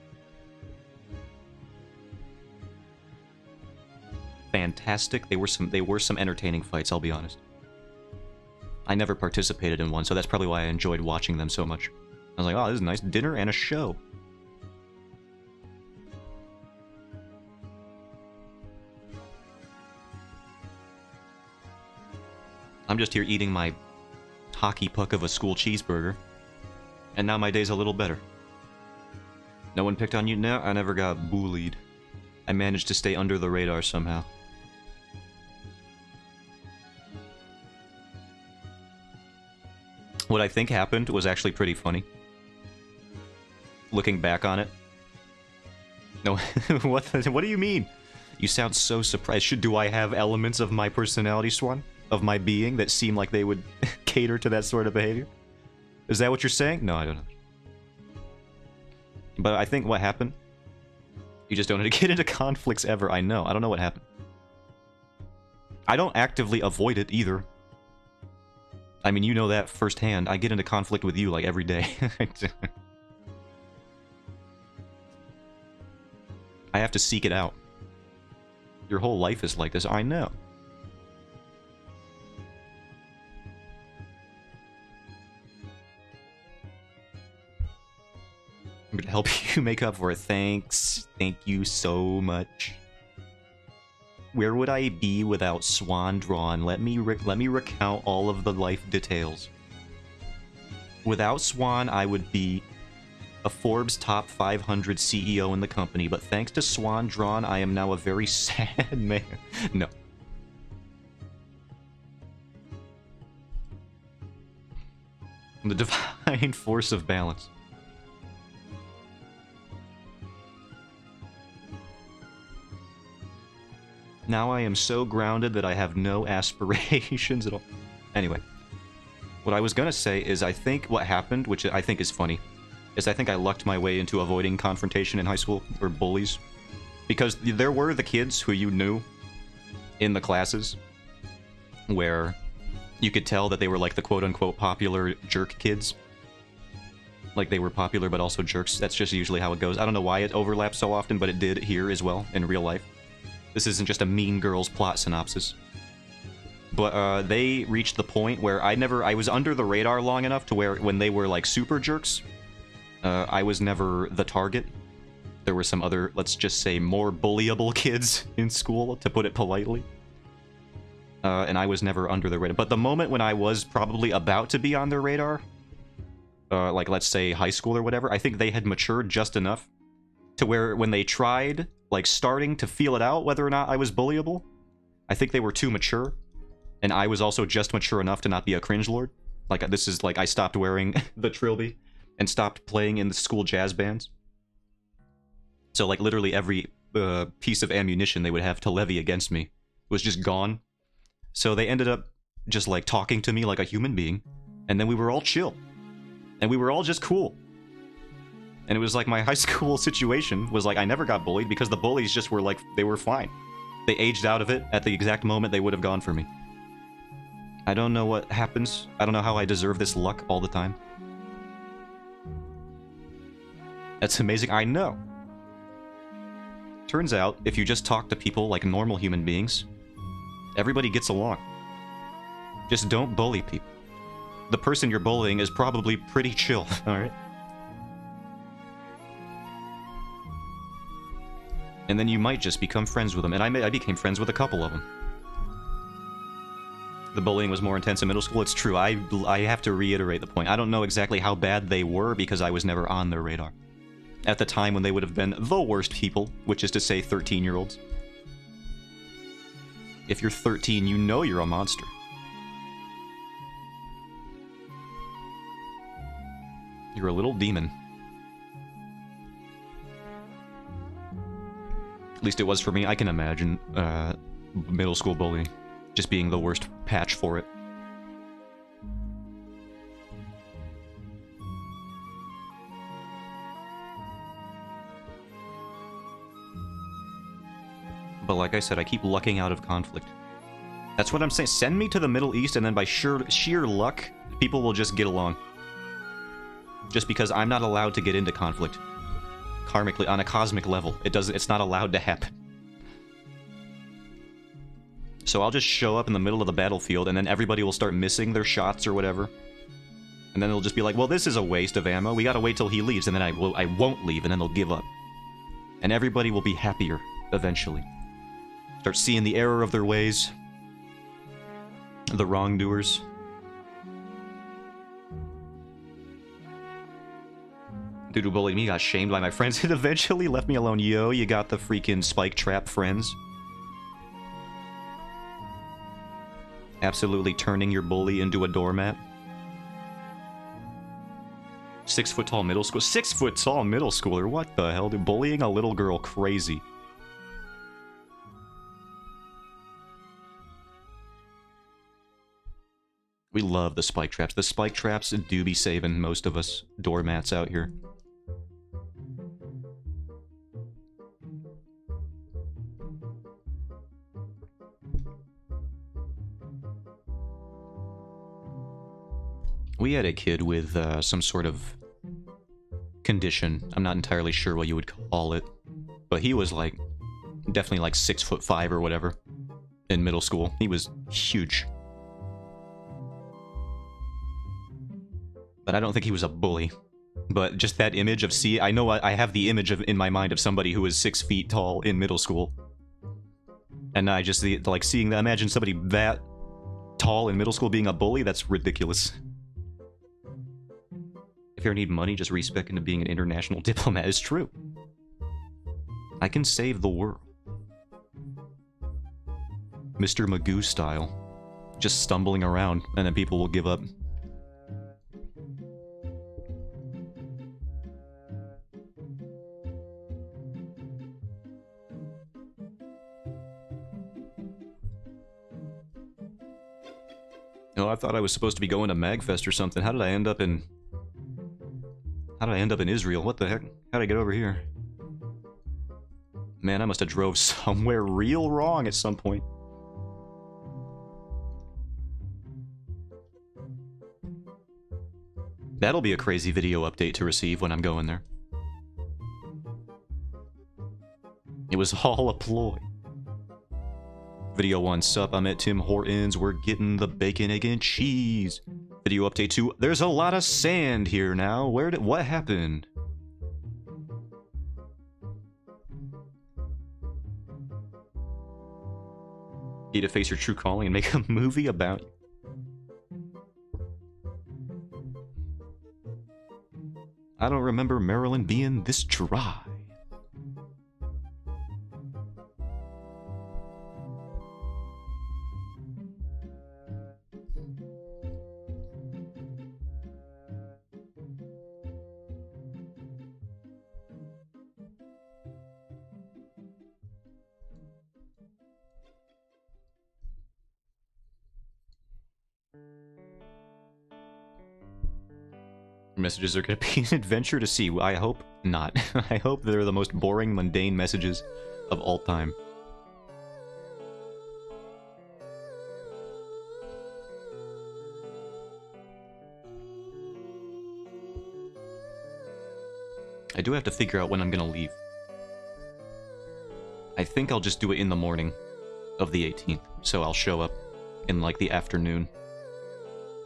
Fantastic. They were some entertaining fights, I'll be honest. I never participated in one, so that's probably why I enjoyed watching them so much. I was like, oh, this is a nice dinner and a show. I'm just here eating my hockey puck of a school cheeseburger. And now my day's a little better. No one picked on you? No, I never got bullied. I managed to stay under the radar somehow. What I think happened was actually pretty funny. Looking back on it. No, what do you mean? You sound so surprised. Do I have elements of my personality, Swan? Of my being that seem like they would cater to that sort of behavior? Is that what you're saying? No, I don't know. But I think what happened... You just don't get into conflicts ever. I know. I don't know what happened. I don't actively avoid it either. I mean, you know that firsthand. I get into conflict with you like every day. I have to seek it out. Your whole life is like this. I know. help you make up for it. Thanks. Thank you so much. Where would I be without Swan Drawn? Let me recount all of the life details. Without Swan, I would be a Forbes top 500 CEO in the company, but thanks to Swan Drawn, I am now a very sad man. No. The divine force of balance. Now I am so grounded that I have no aspirations at all. Anyway, what I was gonna say is I think what happened, which I think is funny, is I think I lucked my way into avoiding confrontation in high school, or bullies. Because there were the kids who you knew in the classes where you could tell that they were like the quote-unquote popular jerk kids. Like they were popular but also jerks. That's just usually how it goes. I don't know why it overlaps so often, but it did here as well in real life. This isn't just a Mean Girls plot synopsis. But they reached the point where I was under the radar long enough to where when they were like super jerks, I was never the target. There were some other, let's just say, more bullyable kids in school, to put it politely. And I was never under the radar. But the moment when I was probably about to be on their radar, like let's say high school or whatever, I think they had matured just enough to where when they tried, like starting to feel it out whether or not I was bullyable, I think they were too mature. And I was also just mature enough to not be a cringe lord. Like this is like I stopped wearing the trilby and stopped playing in the school jazz bands. So like literally every piece of ammunition they would have to levy against me was just gone. So they ended up just like talking to me like a human being, and then we were all chill. And we were all just cool. And it was like my high school situation was like I never got bullied because the bullies just were like, they were fine. They aged out of it at the exact moment they would have gone for me. I don't know what happens. I don't know how I deserve this luck all the time. That's amazing. I know. Turns out, if you just talk to people like normal human beings, everybody gets along. Just don't bully people. The person you're bullying is probably pretty chill, alright? And then you might just become friends with them, and I became friends with a couple of them. The bullying was more intense in middle school. It's true. I have to reiterate the point. I don't know exactly how bad they were because I was never on their radar. At the time when they would have been the worst people, which is to say 13-year-olds. If you're 13, you know you're a monster. You're a little demon. At least it was for me. I can imagine middle school bullying just being the worst patch for it. But like I said, I keep lucking out of conflict. That's what I'm saying. Send me to the Middle East, and then by sheer luck, people will just get along. Just because I'm not allowed to get into conflict. Karmically, on a cosmic level. It's not allowed to happen. So I'll just show up in the middle of the battlefield, and then everybody will start missing their shots or whatever. And then it'll just be like, well, this is a waste of ammo. We gotta wait till he leaves, and then I won't leave, and then they'll give up. And everybody will be happier, eventually. Start seeing the error of their ways. The wrongdoers. Dude who bullied me got shamed by my friends and eventually left me alone. Yo, you got the freaking spike trap friends. Absolutely turning your bully into a doormat. 6 foot tall middle school. 6 foot tall middle schooler. What the hell? Dude, bullying a little girl crazy. We love the spike traps. The spike traps do be saving most of us doormats out here. We had a kid with some sort of condition. I'm not entirely sure what you would call it. But he was like, definitely like 6'5" or whatever in middle school. He was huge. But I don't think he was a bully. But just that image of I know I have the image in my mind of somebody who was 6 feet tall in middle school. And I just, like, seeing that, imagine somebody that tall in middle school being a bully, that's ridiculous. If you ever need money, just respec into being an international diplomat. Is true. I can save the world. Mr. Magoo style. Just stumbling around, and then people will give up. Oh, I thought I was supposed to be going to MagFest or something. How did I end up in... How did I end up in Israel? What the heck? How did I get over here? Man, I must have drove somewhere real wrong at some point. That'll be a crazy video update to receive when I'm going there. It was all a ploy. Video 1, sup, I'm at Tim Hortons, we're getting the bacon, egg, and cheese. Video update 2, there's a lot of sand here now. What happened? Need to face your true calling and make a movie about you. I don't remember Maryland being this dry. Messages are going to be an adventure to see. I hope not. I hope they're the most boring, mundane messages of all time. I do have to figure out when I'm going to leave. I think I'll just do it in the morning of the 18th, so I'll show up in, like, the afternoon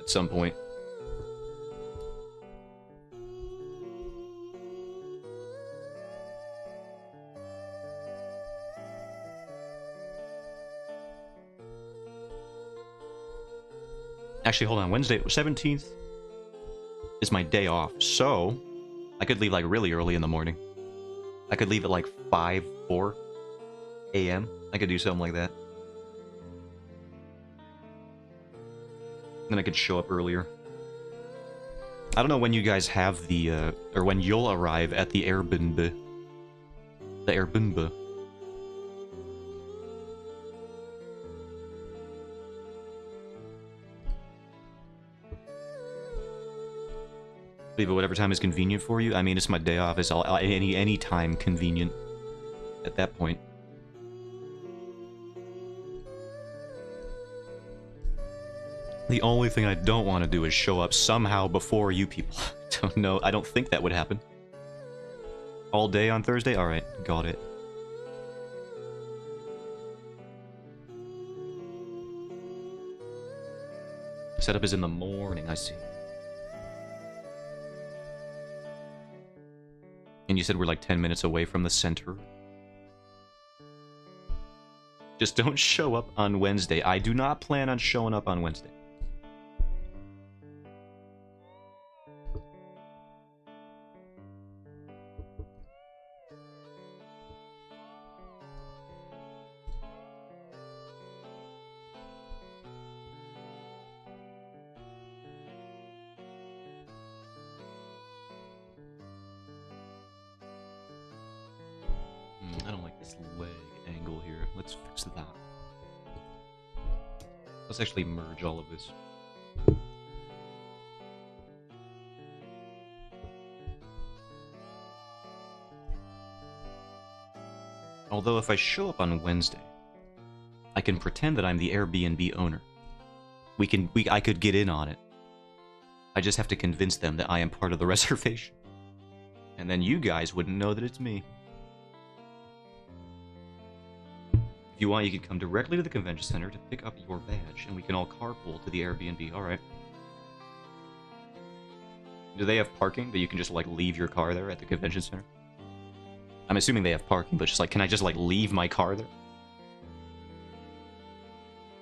at some point. Actually, hold on. Wednesday, 17th is my day off, so I could leave, like, really early in the morning. I could leave at, like, 4 a.m. I could do something like that. Then I could show up earlier. I don't know when you guys have the, or when you'll arrive at the Airbnb. The Airbnb. Leave at whatever time is convenient for you. I mean, it's my day off. It's all any time convenient at that point. The only thing I don't want to do is show up somehow before you people. Don't know. I don't think that would happen. All day on Thursday? Alright, got it. Setup is in the morning, I see. And you said we're like 10 minutes away from the center. Just don't show up on Wednesday. I do not plan on showing up on Wednesday. I don't like this leg angle here. Let's fix that. Let's actually merge all of this. Although if I show up on Wednesday, I can pretend that I'm the Airbnb owner. I could get in on it. I just have to convince them that I am part of the reservation. And then you guys wouldn't know that it's me. If you want, you can come directly to the convention center to pick up your badge, and we can all carpool to the Airbnb. Alright. Do they have parking that you can just, like, leave your car there at the convention center? I'm assuming they have parking, but just, like, can I just, like, leave my car there?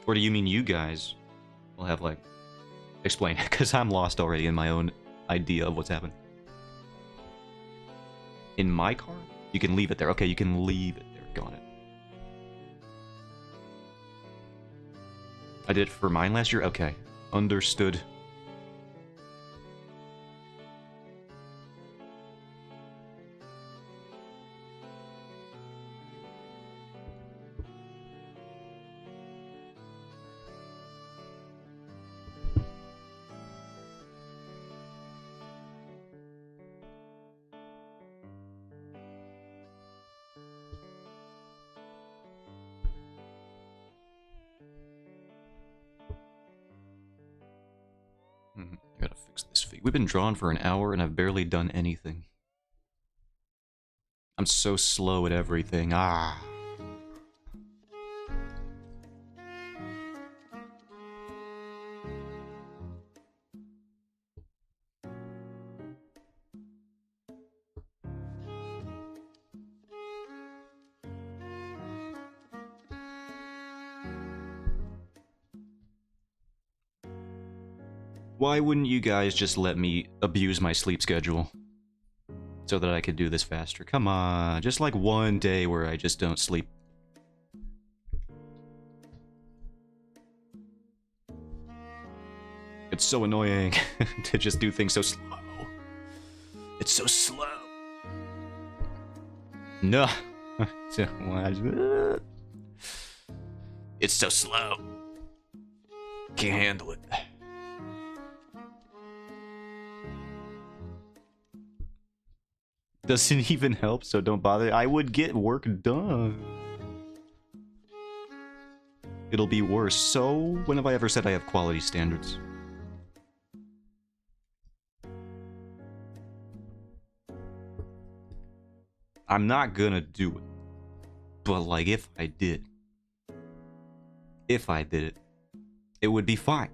Or do you mean you guys will have, like... Explain, because I'm lost already in my own idea of what's happening. In my car? You can leave it there. Okay, you can leave it there. Got it. I did it for mine last year? Okay. Understood. I gotta fix this feed. We've been drawn for an hour and I've barely done anything. I'm so slow at everything. Ah. Why wouldn't you guys just let me abuse my sleep schedule? So that I could do this faster. Come on, just like one day where I just don't sleep. It's so annoying to just do things so slow. It's so slow. No. It's so slow. Can't handle it. Doesn't even help, so don't bother. I would get work done. It'll be worse. So, when have I ever said I have quality standards? I'm not gonna do it. But, like, if I did, it would be fine.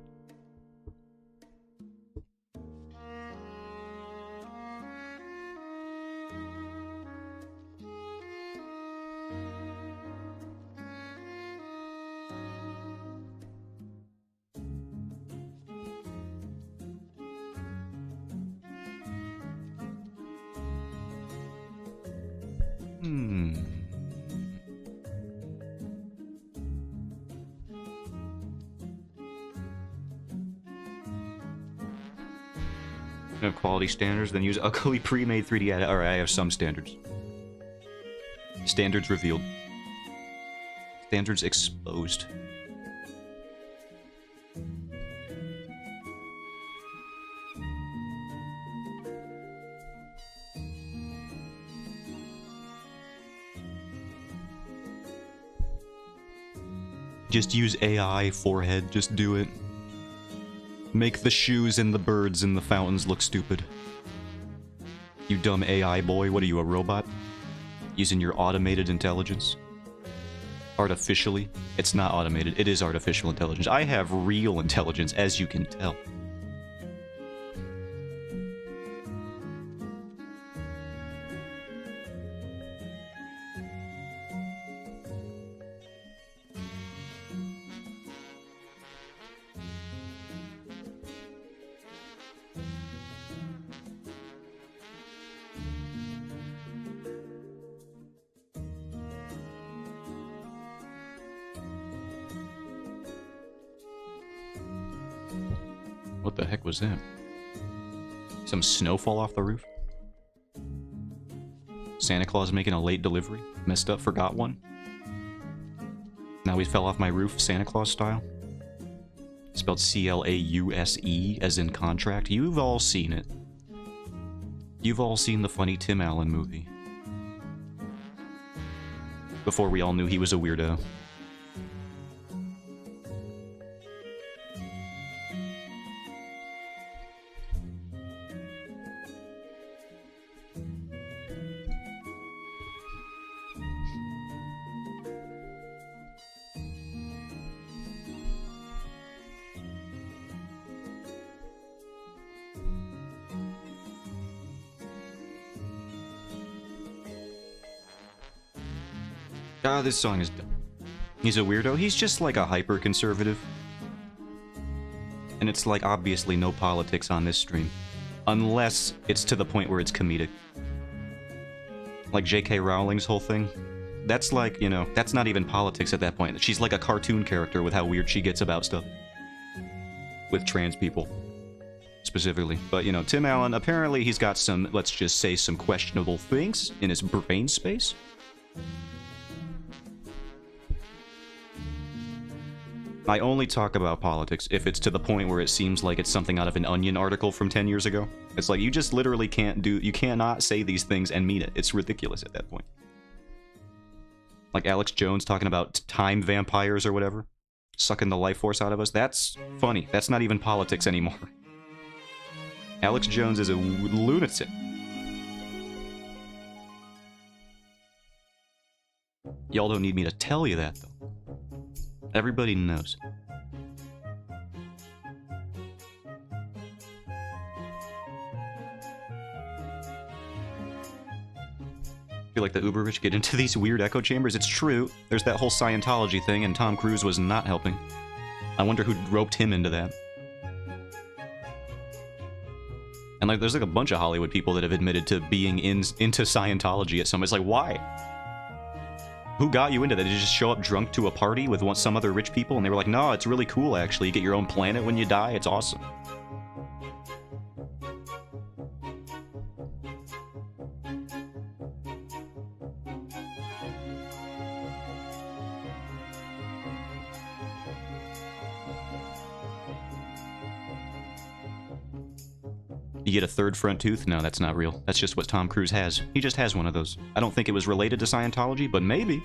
No quality standards, then use ugly pre-made 3D edit. Alright, I have some standards. Standards revealed. Standards exposed. Just use AI, forehead, just do it. Make the shoes and the birds and the fountains look stupid. You dumb AI boy, what are you, a robot? Using your automated intelligence? Artificially? It's not automated, it is artificial intelligence. I have real intelligence, as you can tell. What the heck was that? Some snow fall off the roof? Santa Claus making a late delivery? Messed up, forgot one? Now he fell off my roof, Santa Claus style? Spelled C-L-A-U-S-E, as in contract. You've all seen it. You've all seen the funny Tim Allen movie. Before we all knew he was a weirdo. Ah, this song is dumb. He's a weirdo. He's just like a hyper-conservative. And it's like, obviously, no politics on this stream. Unless it's to the point where it's comedic. Like J.K. Rowling's whole thing. That's like, you know, that's not even politics at that point. She's like a cartoon character with how weird she gets about stuff. With trans people. Specifically. But, you know, Tim Allen, apparently he's got some, let's just say, some questionable things in his brain space. I only talk about politics if it's to the point where it seems like it's something out of an Onion article from 10 years ago. It's like, you just literally can't do, you cannot say these things and mean it. It's ridiculous at that point. Like Alex Jones talking about time vampires or whatever. Sucking the life force out of us. That's funny. That's not even politics anymore. Alex Jones is a lunatic. Y'all don't need me to tell you that, though. Everybody knows. I feel like the uber rich get into these weird echo chambers. It's true. There's that whole Scientology thing, and Tom Cruise was not helping. I wonder who roped him into that. And like, there's like a bunch of Hollywood people that have admitted to being into Scientology at some. It's like, why? Who got you into that? Did you just show up drunk to a party with some other rich people? And they were like, no, it's really cool, actually. You get your own planet when you die. It's awesome. You get a third front tooth? No, that's not real. That's just what Tom Cruise has. He just has one of those. I don't think it was related to Scientology, but maybe.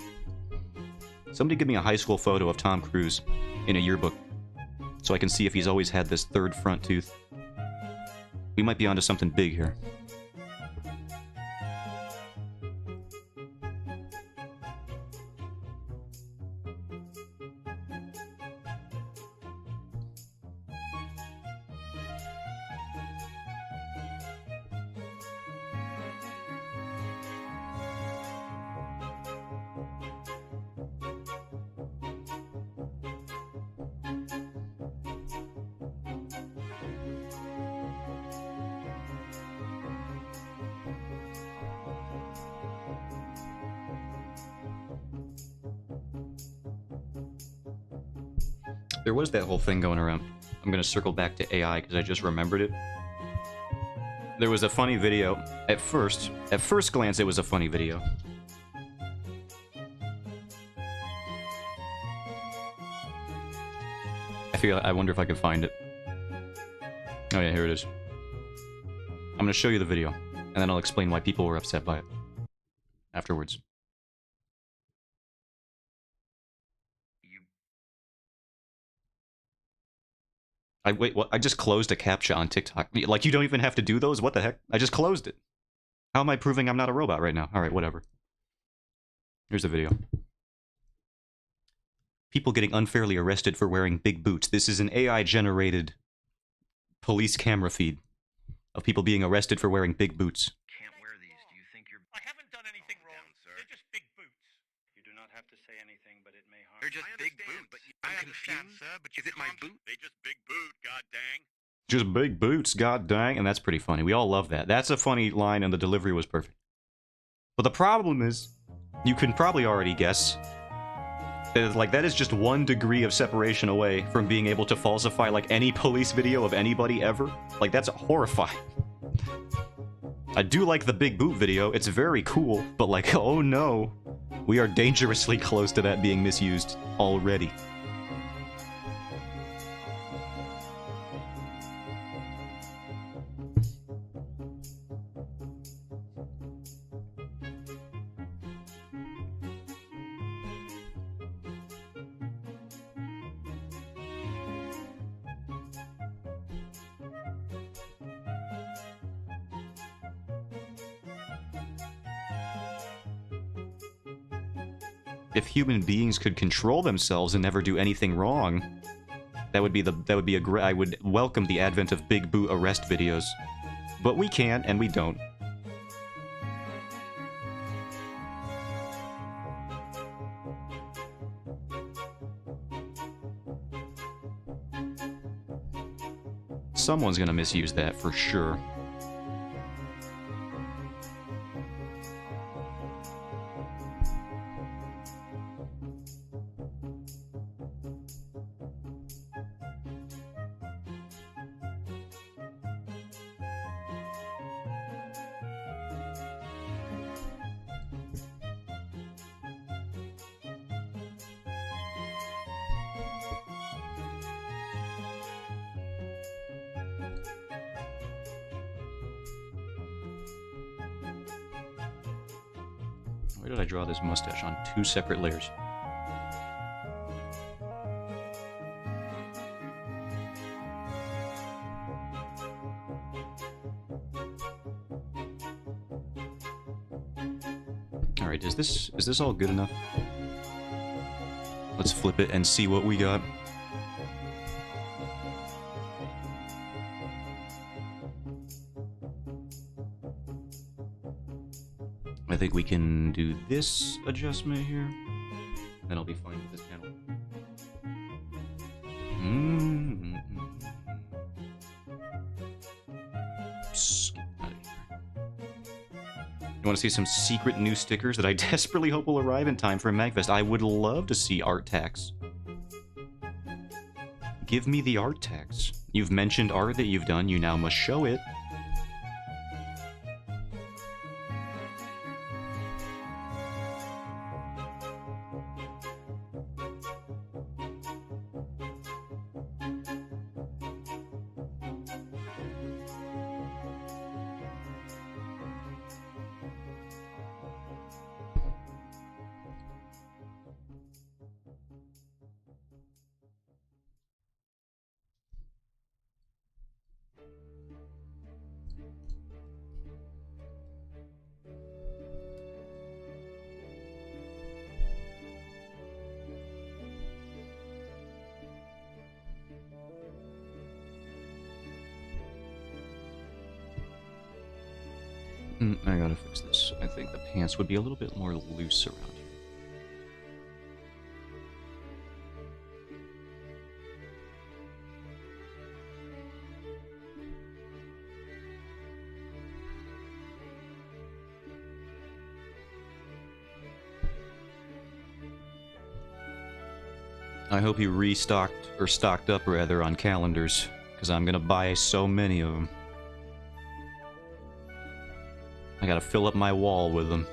Somebody give me a high school photo of Tom Cruise in a yearbook so I can see if he's always had this third front tooth. We might be onto something big here. There was that whole thing going around. I'm gonna circle back to AI because I just remembered it. There was a funny video. At first glance, it was a funny video. I wonder if I can find it. Oh yeah, here it is. I'm gonna show you the video, and then I'll explain why people were upset by it afterwards. Wait, what? I just closed a CAPTCHA on TikTok. Like, you don't even have to do those? What the heck? I just closed it. How am I proving I'm not a robot right now? Alright, whatever. Here's the video. People getting unfairly arrested for wearing big boots. This is an AI-generated police camera feed of people being arrested for wearing big boots.
Can't wear these. Do you think you're...
I haven't done anything wrong.
Sir.
They're just big boots.
You do not have to say anything, but it may harm.
They're just big boots.
But
I'm
understand,
confused.
sir, but
Is it my boot?
They just big boot, god dang.
Just big boots, god dang. And that's pretty funny. We all love that. That's a funny line, and the delivery was perfect. But the problem is, you can probably already guess, that, like, that is just 1 degree of separation away from being able to falsify, like, any police video of anybody ever. Like, that's horrifying. I do like the big boot video. It's very cool, but like, oh no. We are dangerously close to that being misused already. If human beings could control themselves and never do anything wrong, I would welcome the advent of big boot arrest videos. But we can't, and we don't. Someone's gonna misuse that for sure. Why did I draw this mustache on 2 separate layers? Alright, is this all good enough? Let's flip it and see what we got. I think we can do this adjustment here. Then I'll be fine with this panel. Psst, get out of here. You want to see some secret new stickers that I desperately hope will arrive in time for MagFest? I would love to see art tags. Give me the art tags. You've mentioned art that you've done, you now must show it. I gotta fix this. I think the pants would be a little bit more loose around here. I hope you restocked, or stocked up rather, on calendars, because I'm gonna buy so many of them. I gotta fill up my wall with them.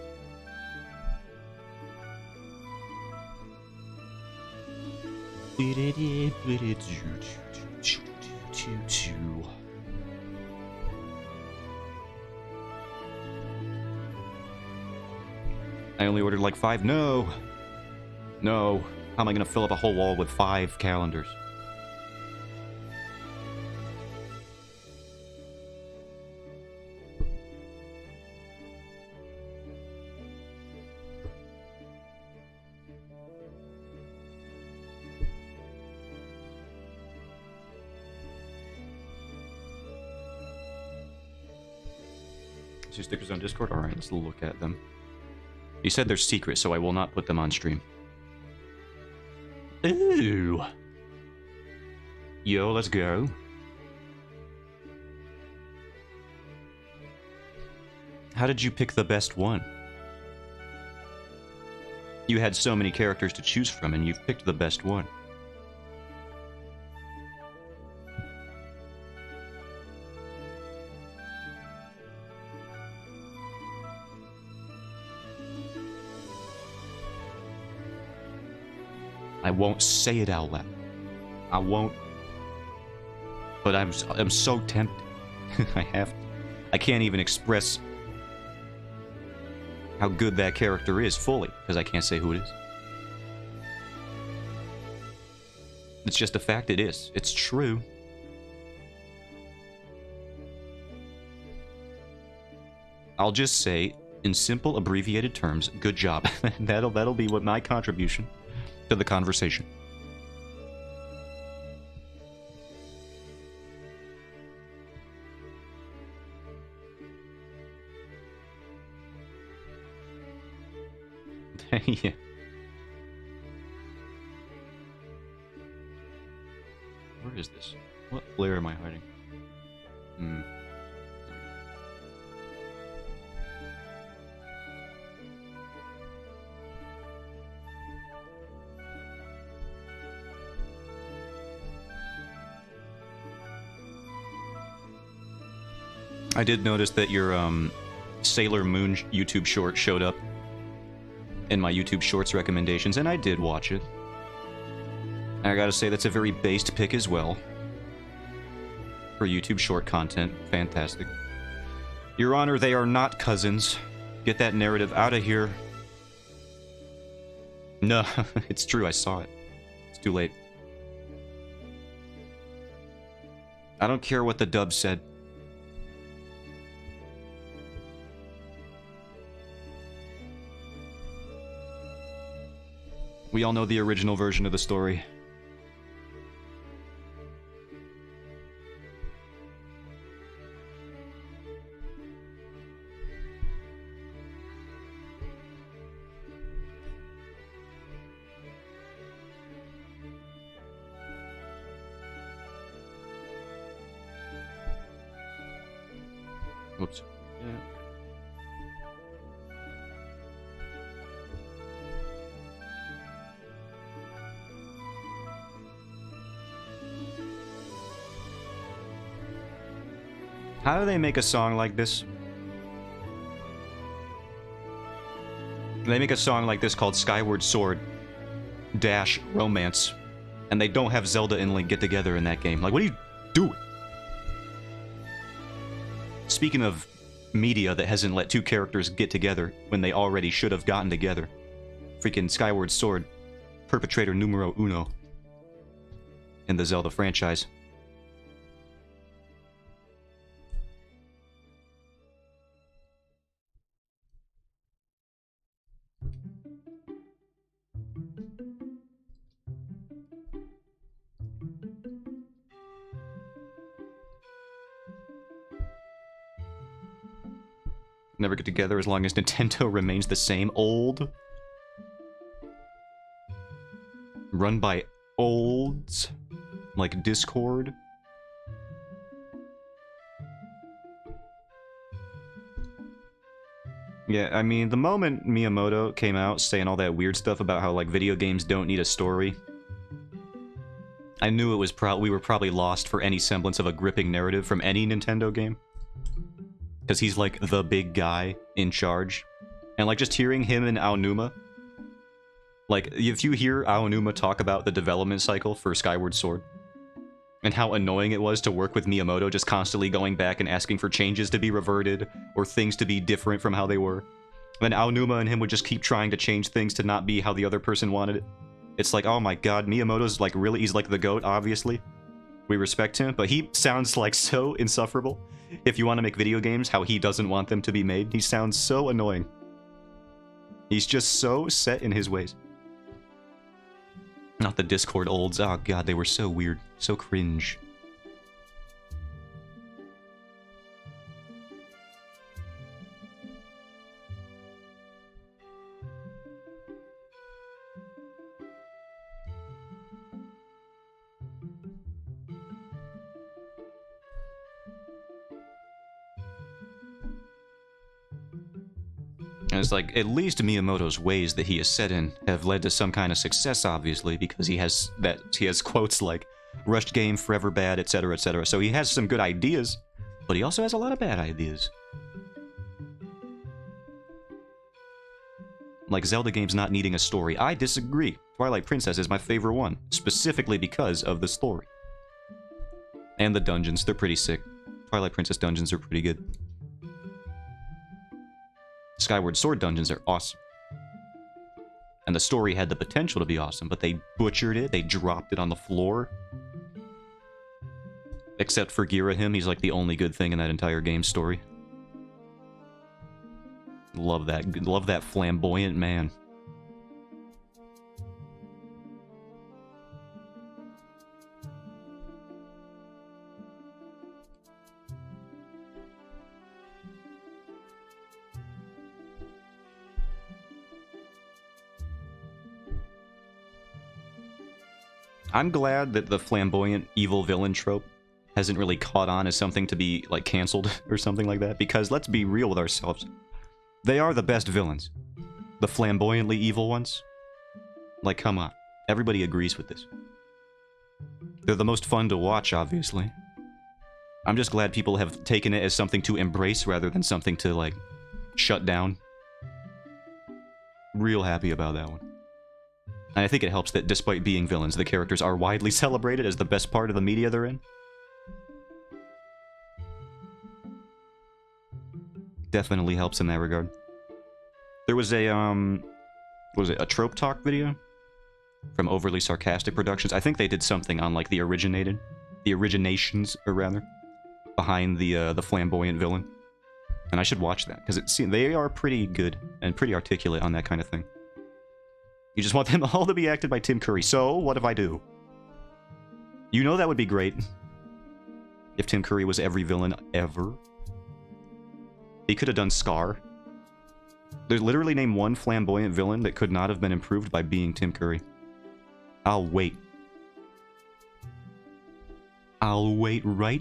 I only ordered like 5. No! No. How am I gonna fill up a whole wall with 5 calendars? Two stickers on Discord? Alright, let's look at them. You said they're secret, so I will not put them on stream. Ooh! Yo, let's go. How did you pick the best one? You had so many characters to choose from, and you've picked the best one. I won't say it out loud. I won't. But I'm so tempted. I have to. I can't even express how good that character is fully, because I can't say who it is. It's just a fact it is. It's true. I'll just say, in simple, abbreviated terms, good job. That'll be what my contribution to the conversation. Yeah. Where is this? What layer am I hiding? Hmm. I did notice that your Sailor Moon YouTube short showed up in my YouTube Shorts recommendations, and I did watch it. I gotta say, that's a very based pick as well. For YouTube short content. Fantastic. Your Honor, they are not cousins. Get that narrative out of here. No, it's true, I saw it. It's too late. I don't care what the dub said. We all know the original version of the story. Whoops. Yeah. How do they make a song like this? They make a song like this called Skyward Sword dash Romance, and they don't have Zelda and Link get together in that game. Like, what are you doing? Speaking of media that hasn't let two characters get together when they already should have gotten together. Freaking Skyward Sword, perpetrator numero uno in the Zelda franchise. Never get together as long as Nintendo remains the same. Old. Run by olds. Like Discord. Yeah, I mean, the moment Miyamoto came out saying all that weird stuff about how, like, video games don't need a story, I knew it was we were probably lost for any semblance of a gripping narrative from any Nintendo game. Because he's, like, the big guy in charge. And, like, just hearing him and Aonuma... Like, if you hear Aonuma talk about the development cycle for Skyward Sword, and how annoying it was to work with Miyamoto, just constantly going back and asking for changes to be reverted, or things to be different from how they were. Then Aonuma and him would just keep trying to change things to not be how the other person wanted it. It's like, oh my god, Miyamoto's, like, really... He's, like, the GOAT, obviously. We respect him, but he sounds, like, so insufferable. If you want to make video games, how he doesn't want them to be made, he sounds so annoying. He's just so set in his ways. Not the Discord olds. Oh god, they were so weird. So cringe. And it's like, at least Miyamoto's ways that he has set in have led to some kind of success, obviously, because he has quotes like, rushed game, forever bad, etc., etc. So he has some good ideas, but he also has a lot of bad ideas. Like Zelda games not needing a story. I disagree. Twilight Princess is my favorite one, specifically because of the story. And the dungeons, they're pretty sick. Twilight Princess dungeons are pretty good. Skyward Sword dungeons are awesome. And the story had the potential to be awesome, but they butchered it, they dropped it on the floor. Except for Girahim, he's like the only good thing in that entire game story. Love that flamboyant man. I'm glad that the flamboyant evil villain trope hasn't really caught on as something to be, like, canceled or something like that. Because let's be real with ourselves. They are the best villains. The flamboyantly evil ones. Like, come on. Everybody agrees with this. They're the most fun to watch, obviously. I'm just glad people have taken it as something to embrace rather than something to, like, shut down. Real happy about that one. And I think it helps that despite being villains, the characters are widely celebrated as the best part of the media they're in. Definitely helps in that regard. There was a, what was it, a Trope Talk video? From Overly Sarcastic Productions. I think they did something on, like, the originations, or rather, behind the flamboyant villain. And I should watch that, because they are pretty good and pretty articulate on that kind of thing. You just want them all to be acted by Tim Curry. So, what if I do? You know that would be great. If Tim Curry was every villain ever. He could have done Scar. There's literally name one flamboyant villain that could not have been improved by being Tim Curry. I'll wait. I'll wait right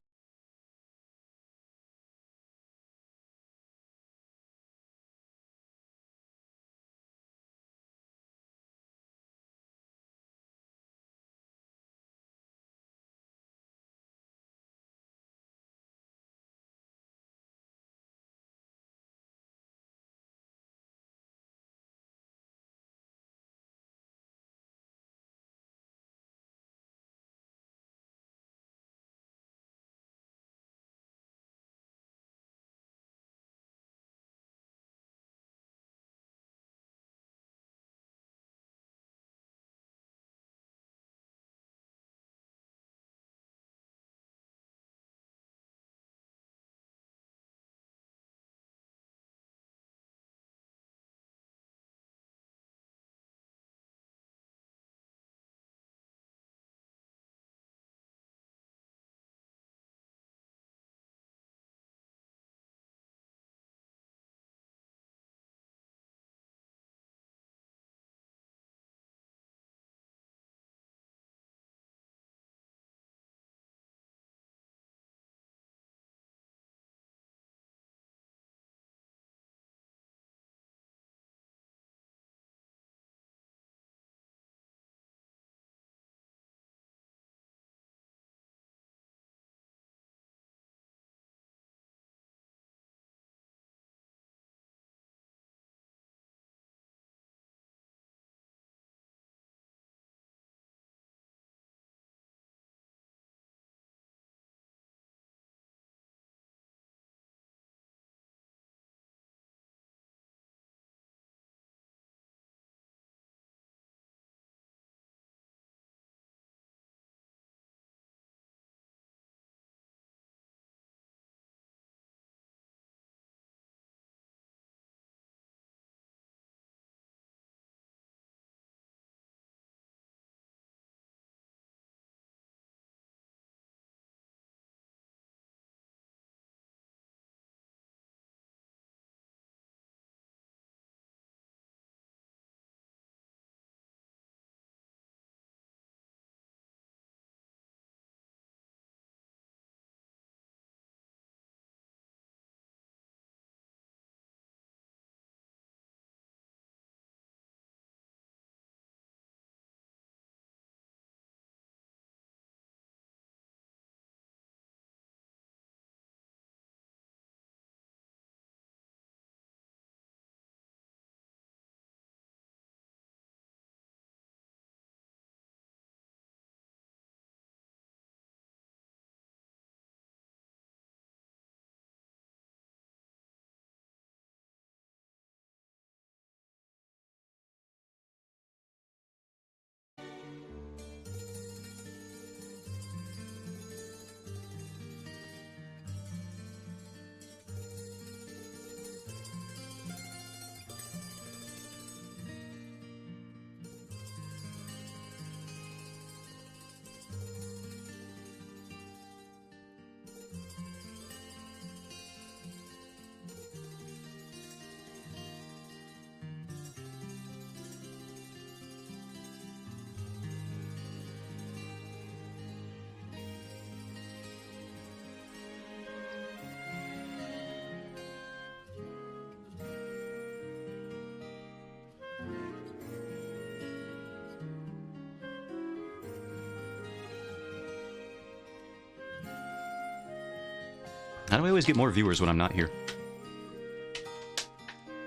How do I always get more viewers when I'm not here?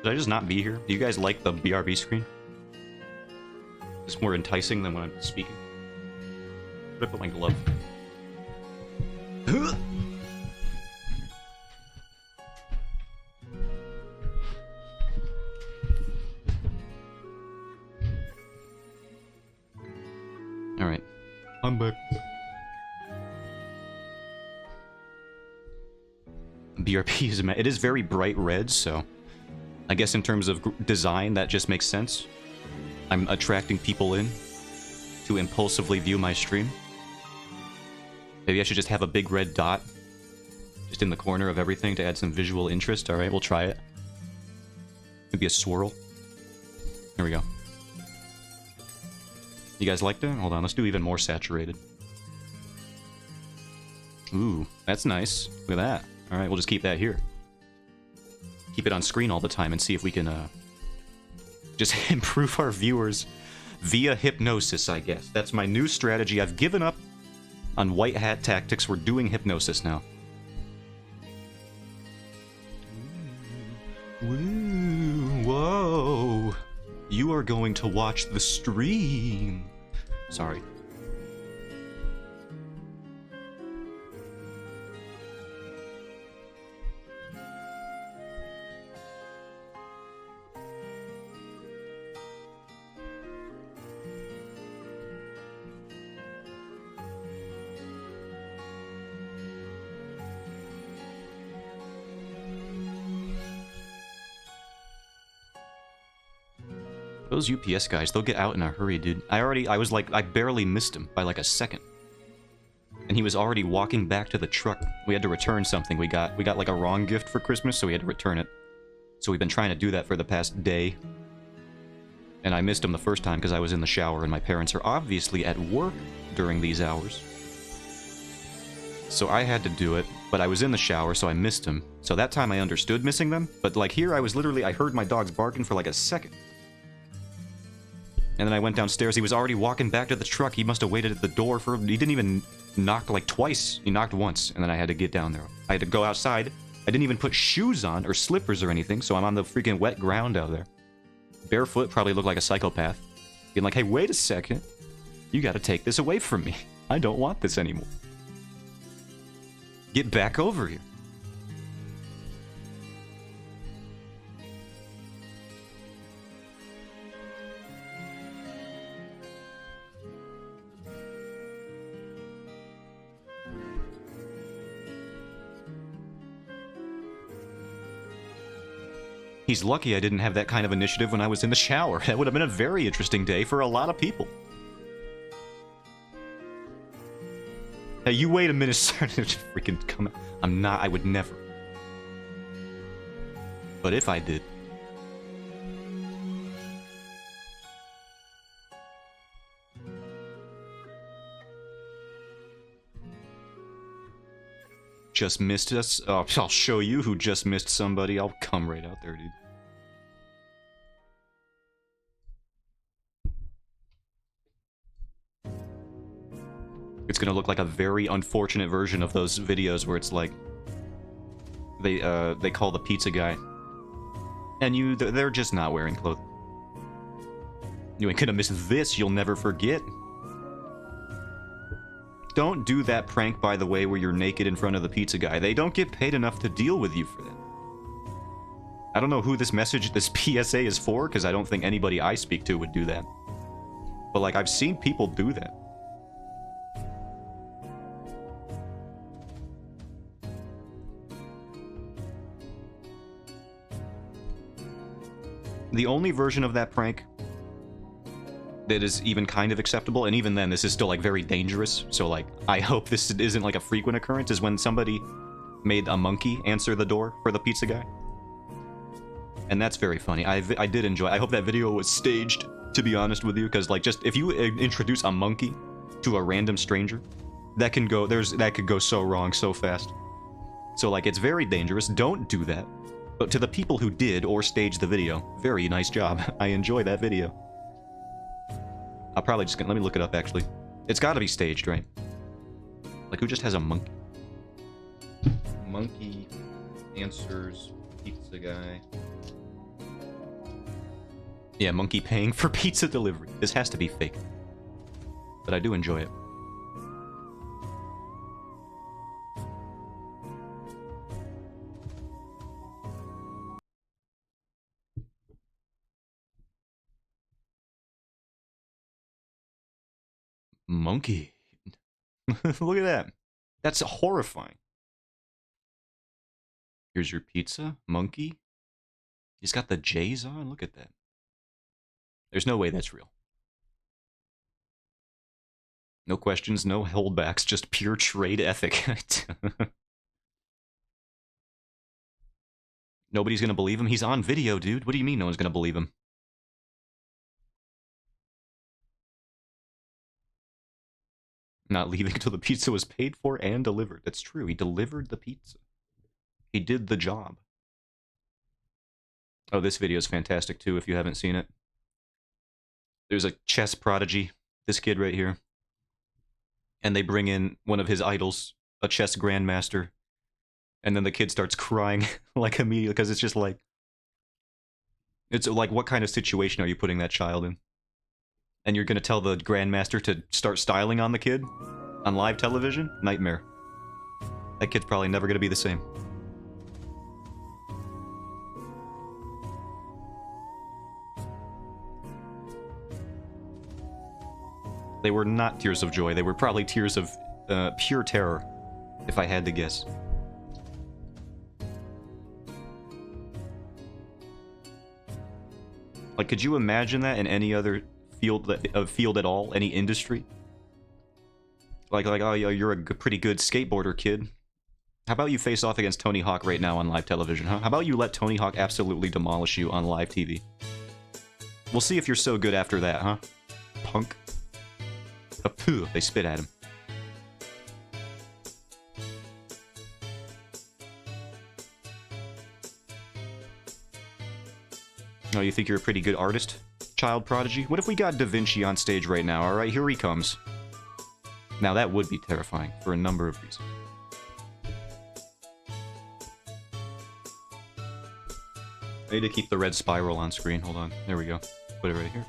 Should I just not be here? Do you guys like the BRB screen? It's more enticing than when I'm speaking. Should I put my glove? Alright. I'm back. BRP is it is very bright red, so I guess in terms of design that just makes sense. I'm attracting people in to impulsively view my stream. Maybe I should just have a big red dot just in the corner of everything to add some visual interest. Alright, we'll try it. Maybe a swirl. Here we go. You guys like that? Hold on, let's do even more saturated. Ooh, that's nice. Look at that. Alright, we'll just keep that here. Keep it on screen all the time and see if we can, just improve our viewers via hypnosis, I guess. That's my new strategy. I've given up on white hat tactics. We're doing hypnosis now. Woo, whoa. You are going to watch the stream. Sorry. Those UPS guys, they'll get out in a hurry, dude. I barely missed him by like a second. And he was already walking back to the truck. We had to return something. We got like a wrong gift for Christmas, so we had to return it. So we've been trying to do that for the past day. And I missed him the first time because I was in the shower, and my parents are obviously at work during these hours. So I had to do it, but I was in the shower, so I missed him. So that time I understood missing them, but like here I heard my dogs barking for like a second. And then I went downstairs. He was already walking back to the truck. He must have waited at the door for... He didn't even knock like twice. He knocked once, and then I had to get down there. I had to go outside. I didn't even put shoes on or slippers or anything, so I'm on the freaking wet ground out there. Barefoot, probably looked like a psychopath. Being like, hey, wait a second. You gotta take this away from me. I don't want this anymore. Get back over here. He's lucky I didn't have that kind of initiative when I was in the shower. That would have been a very interesting day for a lot of people. Hey, you wait a minute, sir. Freaking come on. I'm not. I would never. But if I did. Just missed us? Oh, I'll show you who just missed somebody. I'll come right out there, dude. It's gonna look like a very unfortunate version of those videos where it's like... They call the pizza guy. And they're just not wearing clothes. You ain't gonna miss this, you'll never forget. Don't do that prank, by the way, where you're naked in front of the pizza guy. They don't get paid enough to deal with you for that. I don't know who this PSA is for, because I don't think anybody I speak to would do that. But, like, I've seen people do that. The only version of that prank that is even kind of acceptable, and even then this is still like very dangerous, so like I hope this isn't like a frequent occurrence, is when somebody made a monkey answer the door for the pizza guy. And that's very funny. I did enjoy. I hope that video was staged, to be honest with you, because like just if you introduce a monkey to a random stranger, that could go so wrong so fast. So like it's very dangerous. Don't do that. But to the people who did or staged the video, very nice job. I enjoy that video. I'll probably just... Let me look it up, actually. It's gotta be staged, right? Like, who just has a monkey? Monkey answers pizza guy. Yeah, monkey paying for pizza delivery. This has to be fake. But I do enjoy it. Monkey. Look at that. That's horrifying. Here's your pizza, monkey. He's got the J's on. Look at that. There's no way that's real. No questions, no holdbacks, just pure trade ethic. Nobody's gonna believe him. He's on video, dude. What do you mean no one's gonna believe him? Not leaving until the pizza was paid for and delivered. That's true. He delivered the pizza. He did the job. Oh, this video is fantastic, too, if you haven't seen it. There's a chess prodigy, this kid right here. And they bring in one of his idols, a chess grandmaster. And then the kid starts crying, like, immediately, because it's just like... It's like, what kind of situation are you putting that child in? And you're gonna tell the grandmaster to start styling on the kid? On live television? Nightmare. That kid's probably never gonna be the same. They were not tears of joy. They were probably tears of pure terror, if I had to guess. Like, could you imagine that in any other field at all, any industry? Like, oh, you're a pretty good skateboarder, kid. How about you face off against Tony Hawk right now on live television, huh? How about you let Tony Hawk absolutely demolish you on live TV? We'll see if you're so good after that, huh? Punk. Pooh, they spit at him. Oh, you think you're a pretty good artist, child prodigy? What if we got Da Vinci on stage right now? Alright, here he comes. Now that would be terrifying, for a number of reasons. I need to keep the red spiral on screen. Hold on. There we go. Put it right here.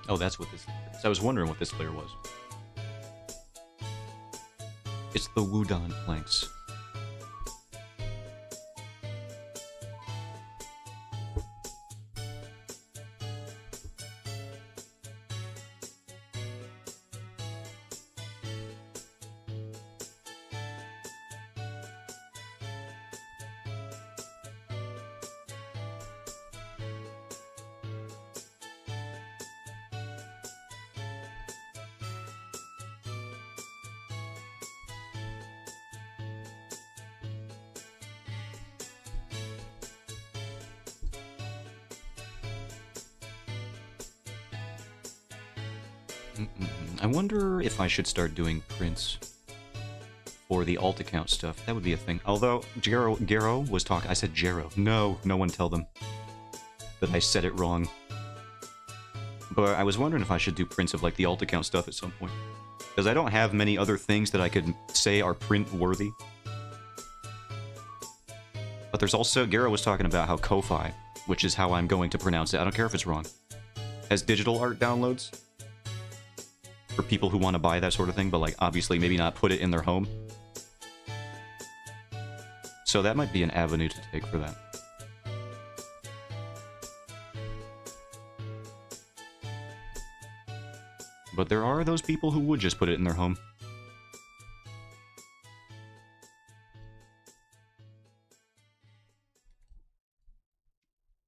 Oh, that's what this is. I was wondering what this layer was. It's the Wudon planks. I wonder if I should start doing prints for the alt account stuff. That would be a thing. Although, Gero was talking... I said Gero. No, no one tell them that I said it wrong. But I was wondering if I should do prints of, like, the alt account stuff at some point. Because I don't have many other things that I could say are print-worthy. But there's also... Gero was talking about how Ko-Fi, which is how I'm going to pronounce it, I don't care if it's wrong, has digital art downloads for people who want to buy that sort of thing, but, like, obviously maybe not put it in their home. So that might be an avenue to take for that. But there are those people who would just put it in their home.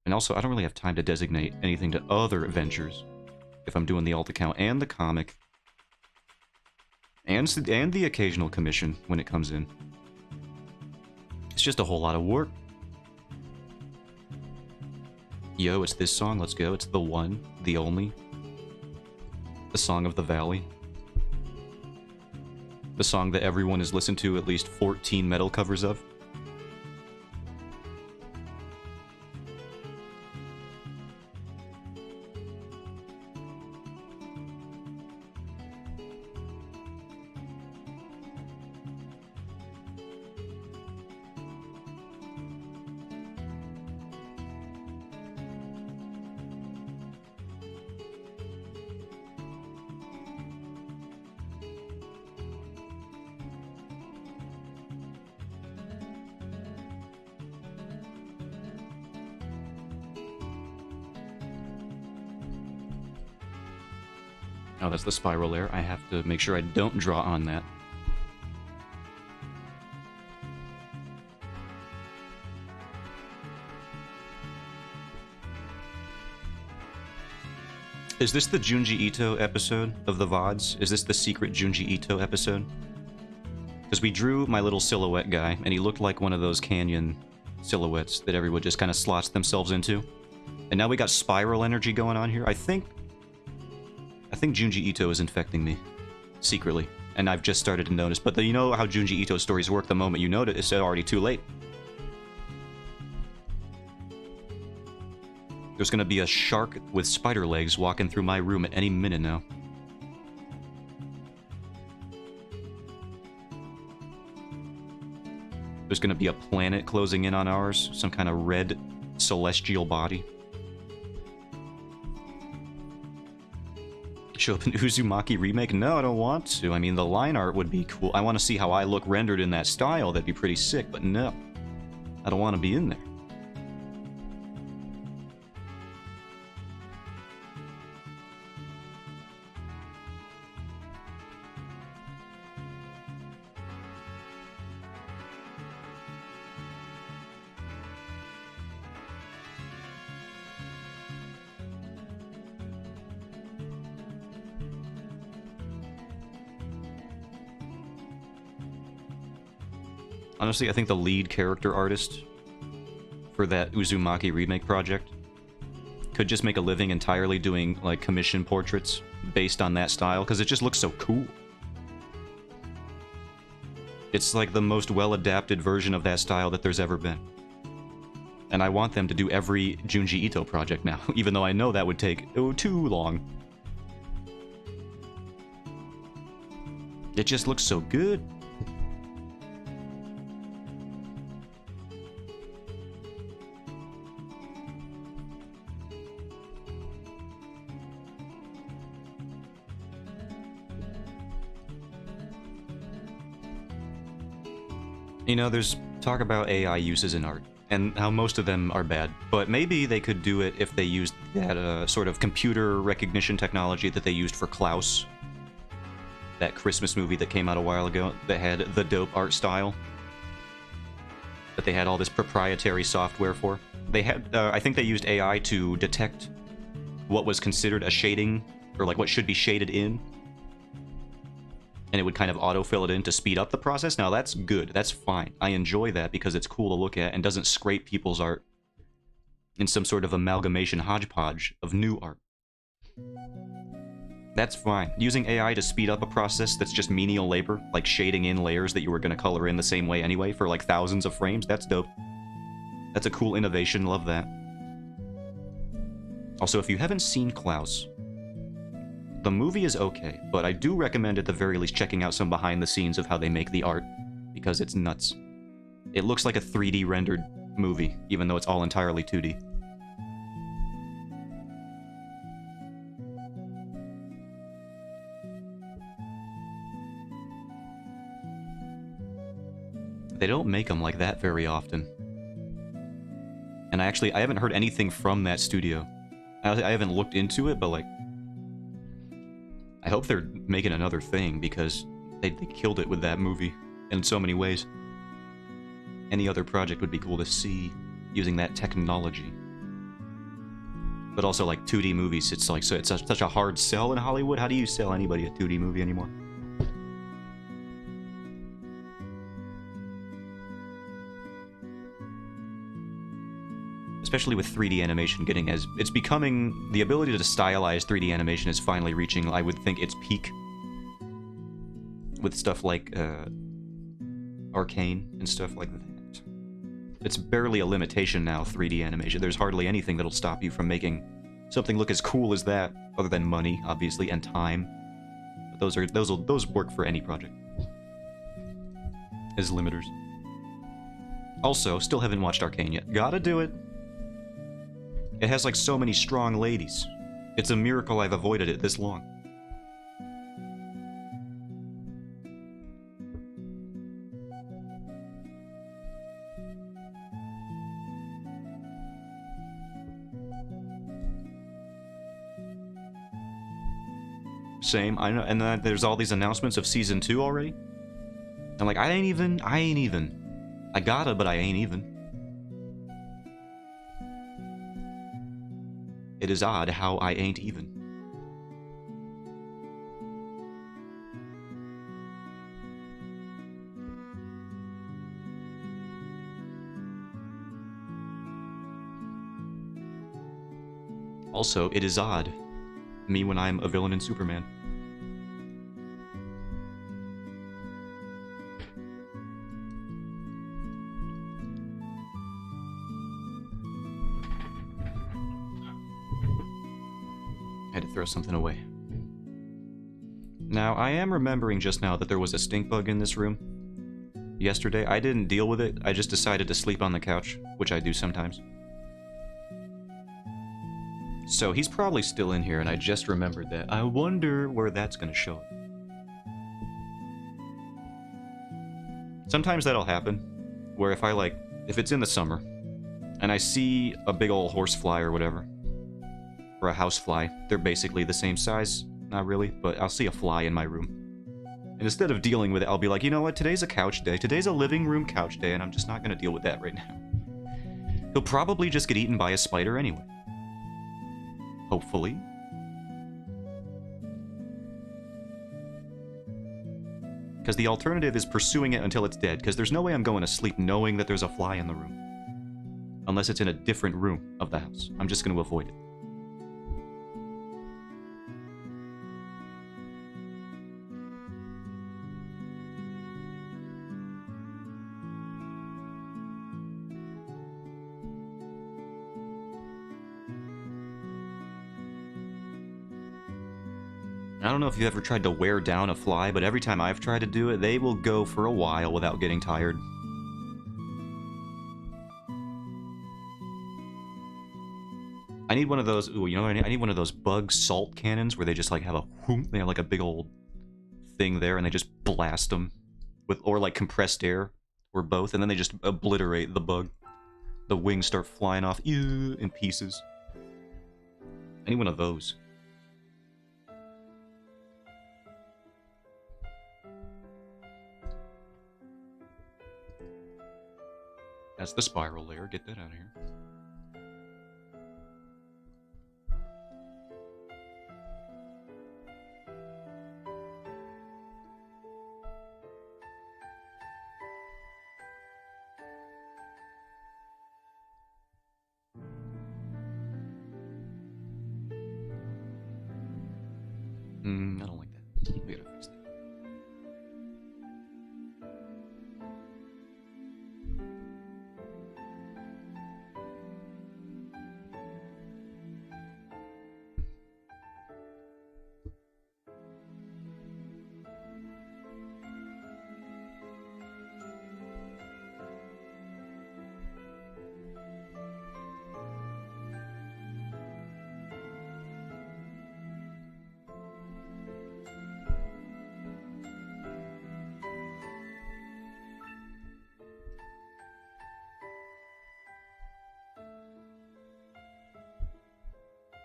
And also, I don't really have time to designate anything to other ventures if I'm doing the alt account and the comic. And the occasional commission when it comes in. It's just a whole lot of work. Yo, it's this song, let's go. It's the one, the only. The Song of the Valley. The song that everyone has listened to at least 14 metal covers of. Oh, that's the spiral layer. I have to make sure I don't draw on that. Is this the Junji Ito episode of the VODs? Is this the secret Junji Ito episode? Because we drew my little silhouette guy, and he looked like one of those canyon silhouettes that everyone just kind of slots themselves into. And now we got spiral energy going on here. I think Junji Ito is infecting me, secretly, and I've just started to notice. But you know how Junji Ito stories work, the moment you notice, it's already too late. There's gonna be a shark with spider legs walking through my room at any minute now. There's gonna be a planet closing in on ours, some kind of red celestial body. Show up an Uzumaki remake? No, I don't want to. I mean, the line art would be cool. I want to see how I look rendered in that style. That'd be pretty sick, but no. I don't want to be in there. Honestly, I think the lead character artist for that Uzumaki remake project could just make a living entirely doing, like, commission portraits based on that style, because it just looks so cool. It's like the most well-adapted version of that style that there's ever been. And I want them to do every Junji Ito project now, even though I know that would take too long. It just looks so good. You know, there's talk about AI uses in art, and how most of them are bad, but maybe they could do it if they used that sort of computer recognition technology that they used for Klaus, that Christmas movie that came out a while ago that had the dope art style, that they had all this proprietary software for. They had, I think they used AI to detect what was considered a shading, or like what should be shaded in, and it would kind of autofill it in to speed up the process. Now that's good, that's fine. I enjoy that because it's cool to look at and doesn't scrape people's art in some sort of amalgamation hodgepodge of new art. That's fine. Using AI to speed up a process that's just menial labor, like shading in layers that you were going to color in the same way anyway for like thousands of frames, that's dope. That's a cool innovation, love that. Also, if you haven't seen Klaus, the movie is okay, but I do recommend at the very least checking out some behind the scenes of how they make the art, because it's nuts. It looks like a 3D rendered movie, even though it's all entirely 2D. They don't make them like that very often. And I haven't heard anything from that studio. I haven't looked into it, but like, I hope they're making another thing, because they killed it with that movie in so many ways. Any other project would be cool to see using that technology. But also, like, 2D movies, it's like, so it's such a hard sell in Hollywood. How do you sell anybody a 2D movie anymore? Especially with 3D animation getting as... It's becoming... The ability to stylize 3D animation is finally reaching, I would think, its peak. With stuff like, Arcane and stuff like that. It's barely a limitation now, 3D animation. There's hardly anything that'll stop you from making something look as cool as that, other than money, obviously, and time. But those work for any project. As limiters. Also, still haven't watched Arcane yet. Gotta do it. It has, like, so many strong ladies. It's a miracle I've avoided it this long. Same, I know, and then there's all these announcements of Season 2 already. I'm like, I ain't even. I gotta, but I ain't even. It is odd how I ain't even. Also, it is odd. Me when I'm a villain in Superman. I had to throw something away. Now, I am remembering just now that there was a stink bug in this room. Yesterday, I didn't deal with it, I just decided to sleep on the couch, which I do sometimes. So he's probably still in here, and I just remembered that. I wonder where that's gonna show up. Sometimes that'll happen, where if it's in the summer, and I see a big old horsefly or whatever, or a housefly, they're basically the same size, not really, but I'll see a fly in my room. And instead of dealing with it, I'll be like, you know what, today's a couch day, today's a living room couch day, and I'm just not gonna deal with that right now. He'll probably just get eaten by a spider anyway. Hopefully. Because the alternative is pursuing it until it's dead, because there's no way I'm going to sleep knowing that there's a fly in the room. Unless it's in a different room of the house. I'm just going to avoid it. I don't know if you ever tried to wear down a fly, but every time I've tried to do it, they will go for a while without getting tired. I need one of those, ooh, you know what I need one of those bug salt cannons where they just like have a whoop, they have like a big old thing there and they just blast them with, or like compressed air, or both, and then they just obliterate the bug. The wings start flying off, ew, in pieces. I need one of those. That's the spiral layer. Get that out of here. I don't like that. We gotta fix that.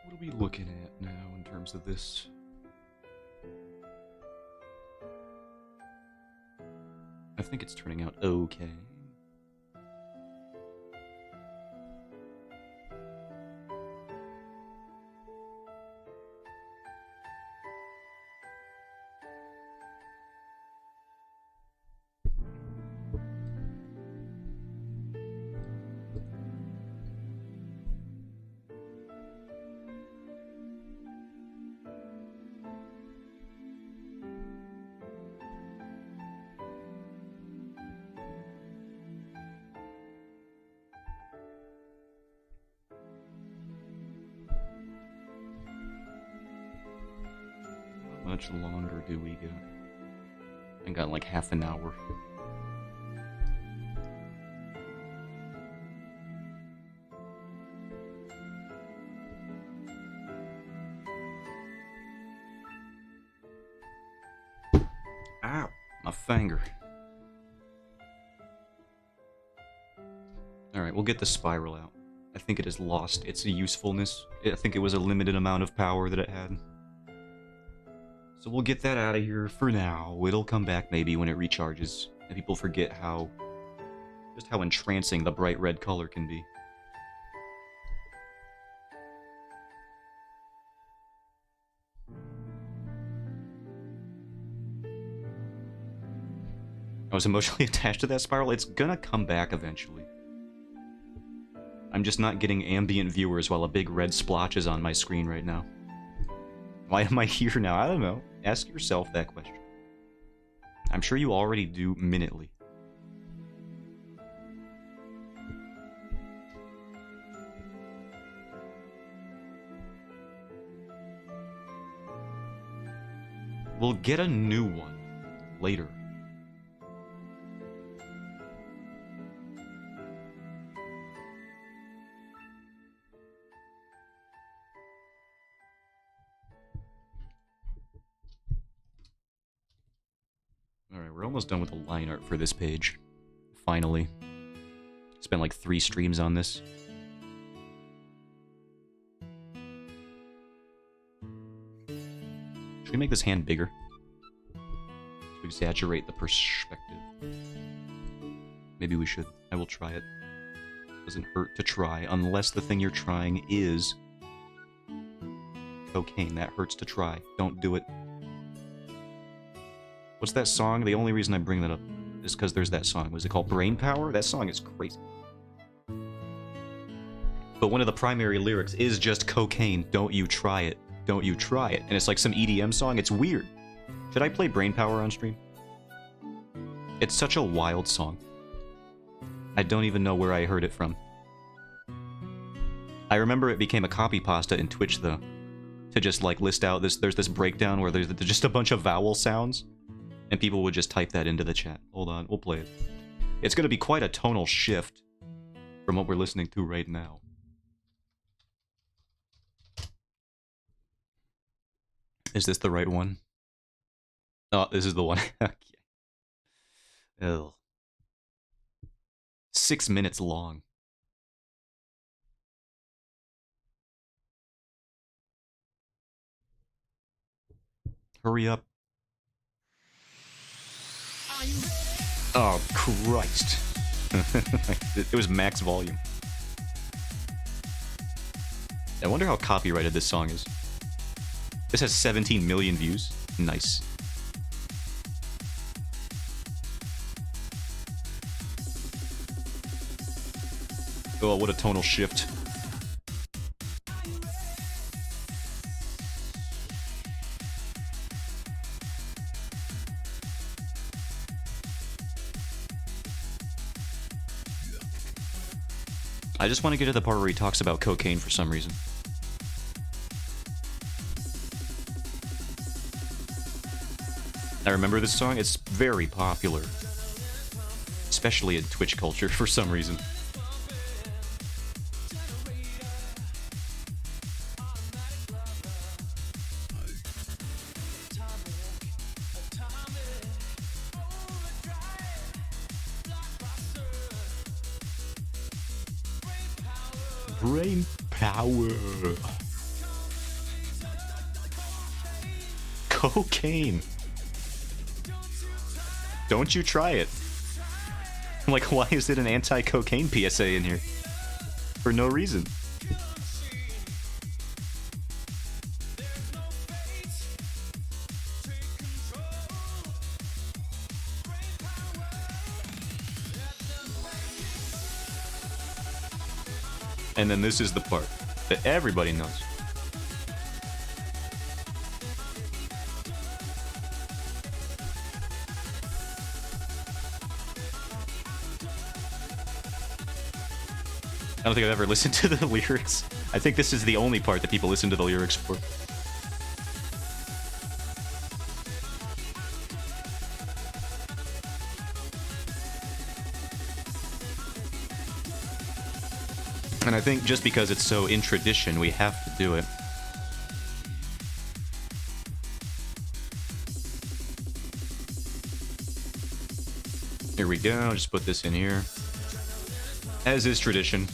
What are we looking at now in terms of this? think it's turning out okay. How much longer do we got? I got like half an hour. Ow! My finger. Alright, we'll get the spiral out. I think it has lost its usefulness. I think it was a limited amount of power that it had. So we'll get that out of here for now. It'll come back maybe when it recharges. And people forget how... just how entrancing the bright red color can be. I was emotionally attached to that spiral. It's gonna come back eventually. I'm just not getting ambient viewers while a big red splotch is on my screen right now. Why am I here now? I don't know. Ask yourself that question. I'm sure you already do minutely. We'll get a new one later. Alright, we're almost done with the line art for this page. Finally. Spent like 3 streams on this. Should we make this hand bigger? To exaggerate the perspective. Maybe we should. I will try it. Doesn't hurt to try, unless the thing you're trying is cocaine. That hurts to try. Don't do it. What's that song? The only reason I bring that up is because there's that song. Was it called Brain Power? That song is crazy. But one of the primary lyrics is just cocaine. Don't you try it. Don't you try it. And it's like some EDM song. It's weird. Should I play Brain Power on stream? It's such a wild song. I don't even know where I heard it from. I remember it became a copy pasta in Twitch, though. To just, like, list out this... There's this breakdown where there's just a bunch of vowel sounds. And people would just type that into the chat. Hold on, we'll play it. It's going to be quite a tonal shift from what we're listening to right now. Is this the right one? Oh, this is the one. Okay. Ugh. 6 minutes long. Hurry up. Oh, Christ. It was max volume. I wonder how copyrighted this song is. This has 17 million views. Nice. Oh, what a tonal shift. I just want to get to the part where he talks about cocaine for some reason. I remember this song. It's very popular. Especially in Twitch culture for some reason. Brain power. Cocaine. Don't you try it. I'm like, why is it an anti-cocaine PSA in here? For no reason. And then this is the part that everybody knows. I don't think I've ever listened to the lyrics. I think this is the only part that people listen to the lyrics for. And I think just because it's so in tradition, we have to do it. Here we go, just put this in here. As is tradition.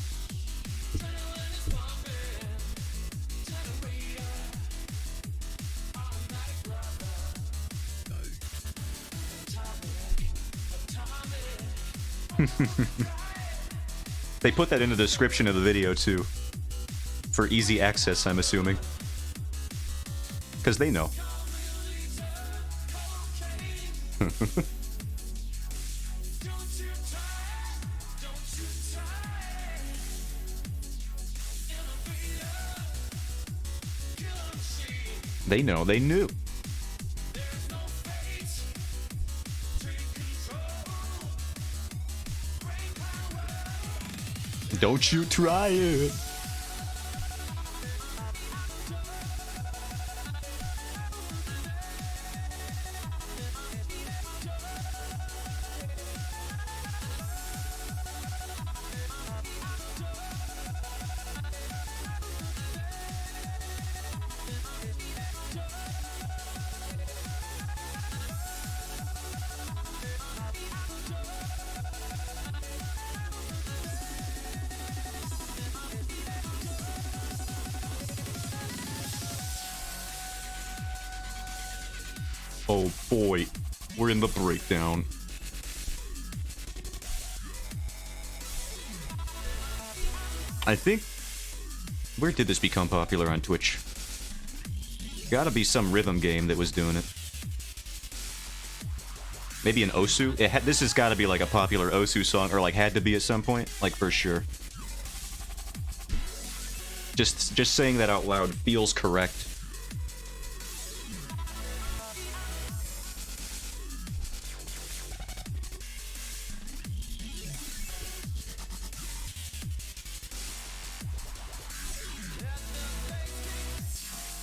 They put that in the description of the video, too. For easy access, I'm assuming. Because they know. They know, they knew. Don't you try it. Oh boy, we're in the breakdown. I think... Where did this become popular on Twitch? Gotta be some rhythm game that was doing it. Maybe an Osu? This has gotta be like a popular Osu song, or like had to be at some point, like for sure. Just saying that out loud feels correct.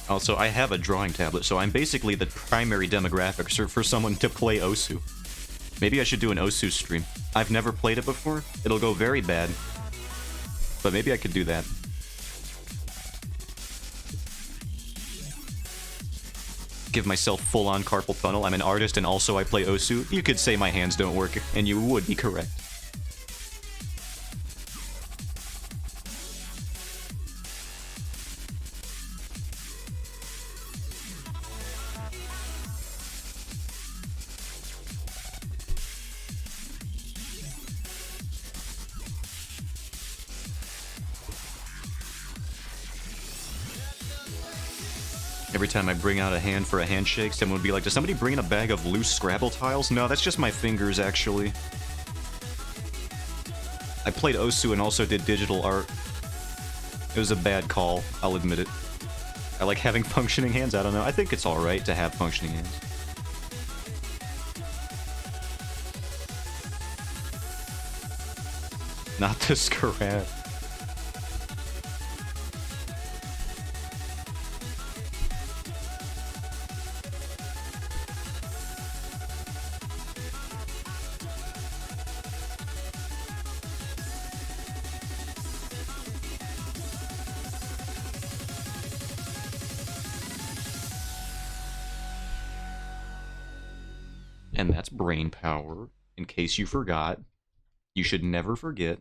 Also, I have a drawing tablet, so I'm basically the primary demographic for someone to play Osu. Maybe I should do an Osu stream. I've never played it before. It'll go very bad. But maybe I could do that. Give myself full-on carpal tunnel. I'm an artist and also I play Osu. You could say my hands don't work, and you would be correct. Every time I bring out a hand for a handshake, someone would be like, does somebody bring in a bag of loose Scrabble tiles? No, that's just my fingers, actually. I played Osu and also did digital art. It was a bad call, I'll admit it. I like having functioning hands, I don't know. I think it's alright to have functioning hands. Not the Scrab. And that's brain power. In case you forgot, you should never forget.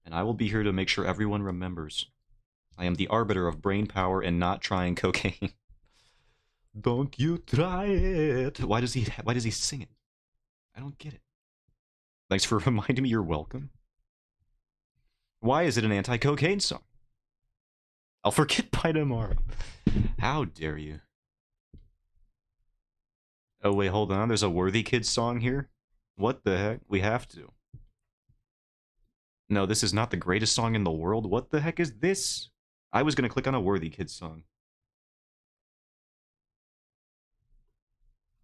And I will be here to make sure everyone remembers. I am the arbiter of brain power and not trying cocaine. Don't you try it. Why does he sing it? I don't get it. Thanks for reminding me you're welcome. Why is it an anti-cocaine song? I'll forget by tomorrow. How dare you? Oh wait, hold on. There's a Worthy Kids song here? What the heck? We have to. No, this is not the greatest song in the world. What the heck is this? I was gonna click on a Worthy Kids song.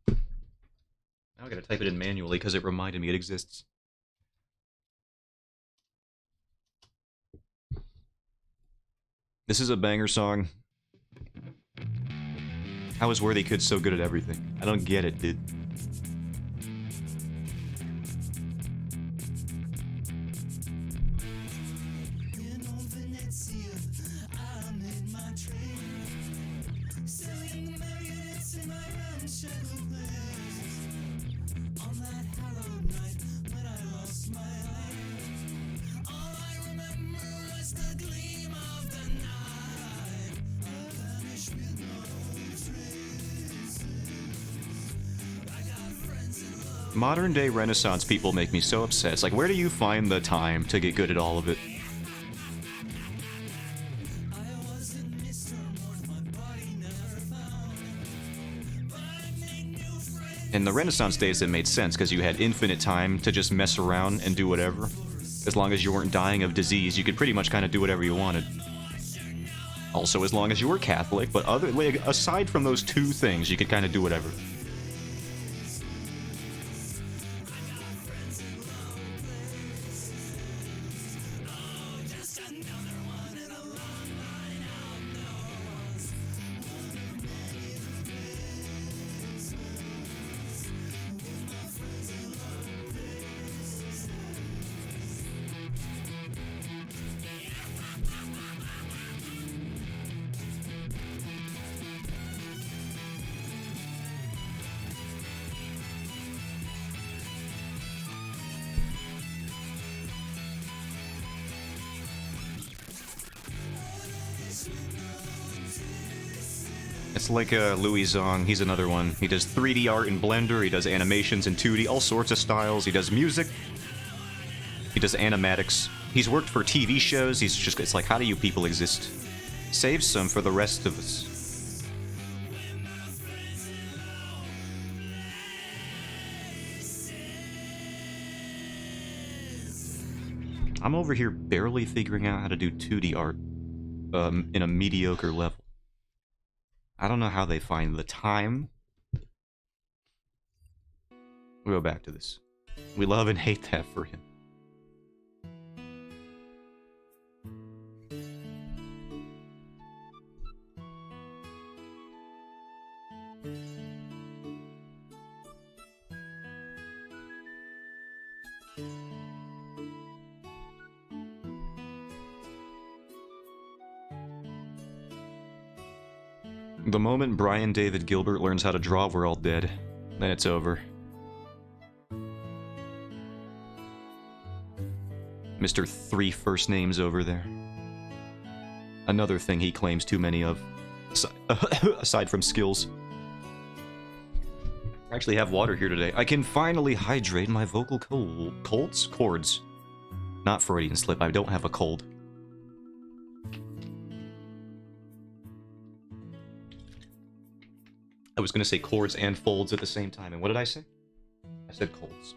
Now I gotta type it in manually because it reminded me it exists. This is a banger song. How is Worthy Kids so good at everything? I don't get it, dude. Modern day Renaissance people make me so upset. It's like, where do you find the time to get good at all of it? In the Renaissance days, it made sense because you had infinite time to just mess around and do whatever. As long as you weren't dying of disease, you could pretty much kind of do whatever you wanted. Also, as long as you were Catholic, but aside from those two things, you could kind of do whatever. It's like Louis Zong, he's another one. He does 3D art in Blender, he does animations in 2D, all sorts of styles. He does music, he does animatics. He's worked for TV shows, it's like, how do you people exist? Save some for the rest of us. I'm over here barely figuring out how to do 2D art in a mediocre level. I don't know how they find the time. We'll go back to this. We love and hate that for him. The moment Brian David Gilbert learns how to draw, we're all dead. Then it's over. Mr. Three First Names over there. Another thing he claims too many of. Aside from skills. I actually have water here today. I can finally hydrate my vocal cords. Not Freudian slip, I don't have a cold. I was gonna say chords and folds at the same time, and what did I say? I said colds.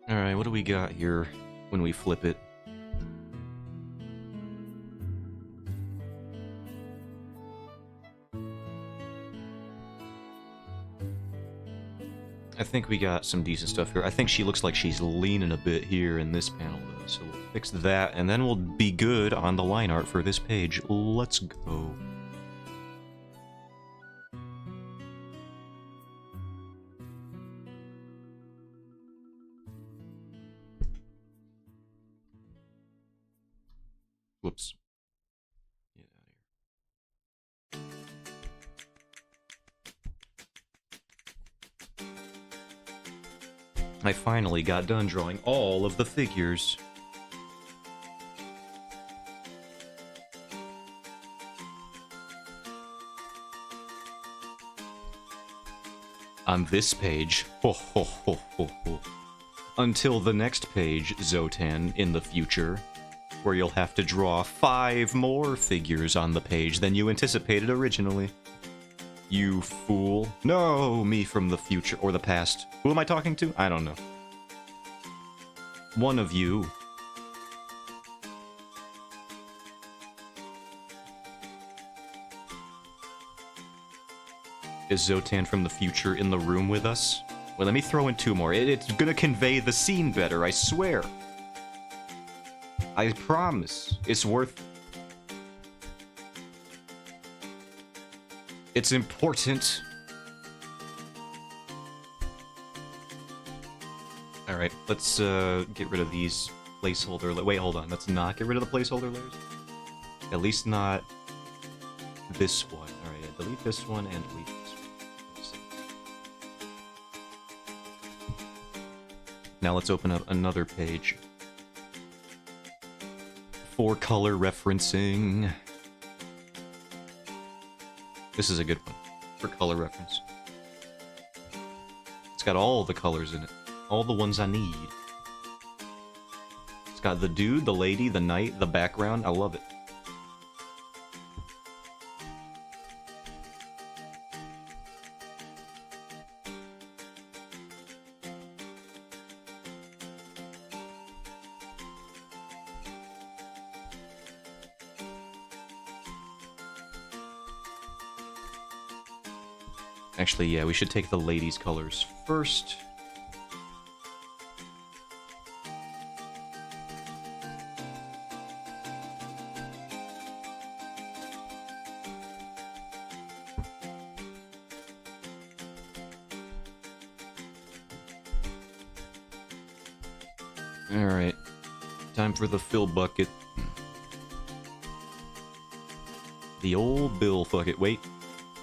Alright, what do we got here when we flip it? I think we got some decent stuff here. I think she looks like she's leaning a bit here in this panel, though, so we'll fix that, and then we'll be good on the line art for this page. Let's go. Whoops. Get out of here. I finally got done drawing all of the figures. On this page, until the next page, Zotan, in the future, where you'll have to draw 5 more figures on the page than you anticipated originally. You fool. No, me from the future, or the past. Who am I talking to? I don't know. One of you. Is Zotan from the future in the room with us? Well, let me throw in 2 more. It's gonna convey the scene better, I swear. I promise. It's worth... It's important. Alright, let's get rid of these placeholder... Wait, hold on. Let's not get rid of the placeholder layers. At least not this one. Alright, yeah, delete this one and delete this one. Now let's open up another page. For color referencing. This is a good one for color reference. It's got all the colors in it. All the ones I need. It's got the dude, the lady, the knight, the background. I love it. Actually, yeah, we should take the ladies' colors first. Alright. Time for the fill bucket. The old bill bucket. Wait.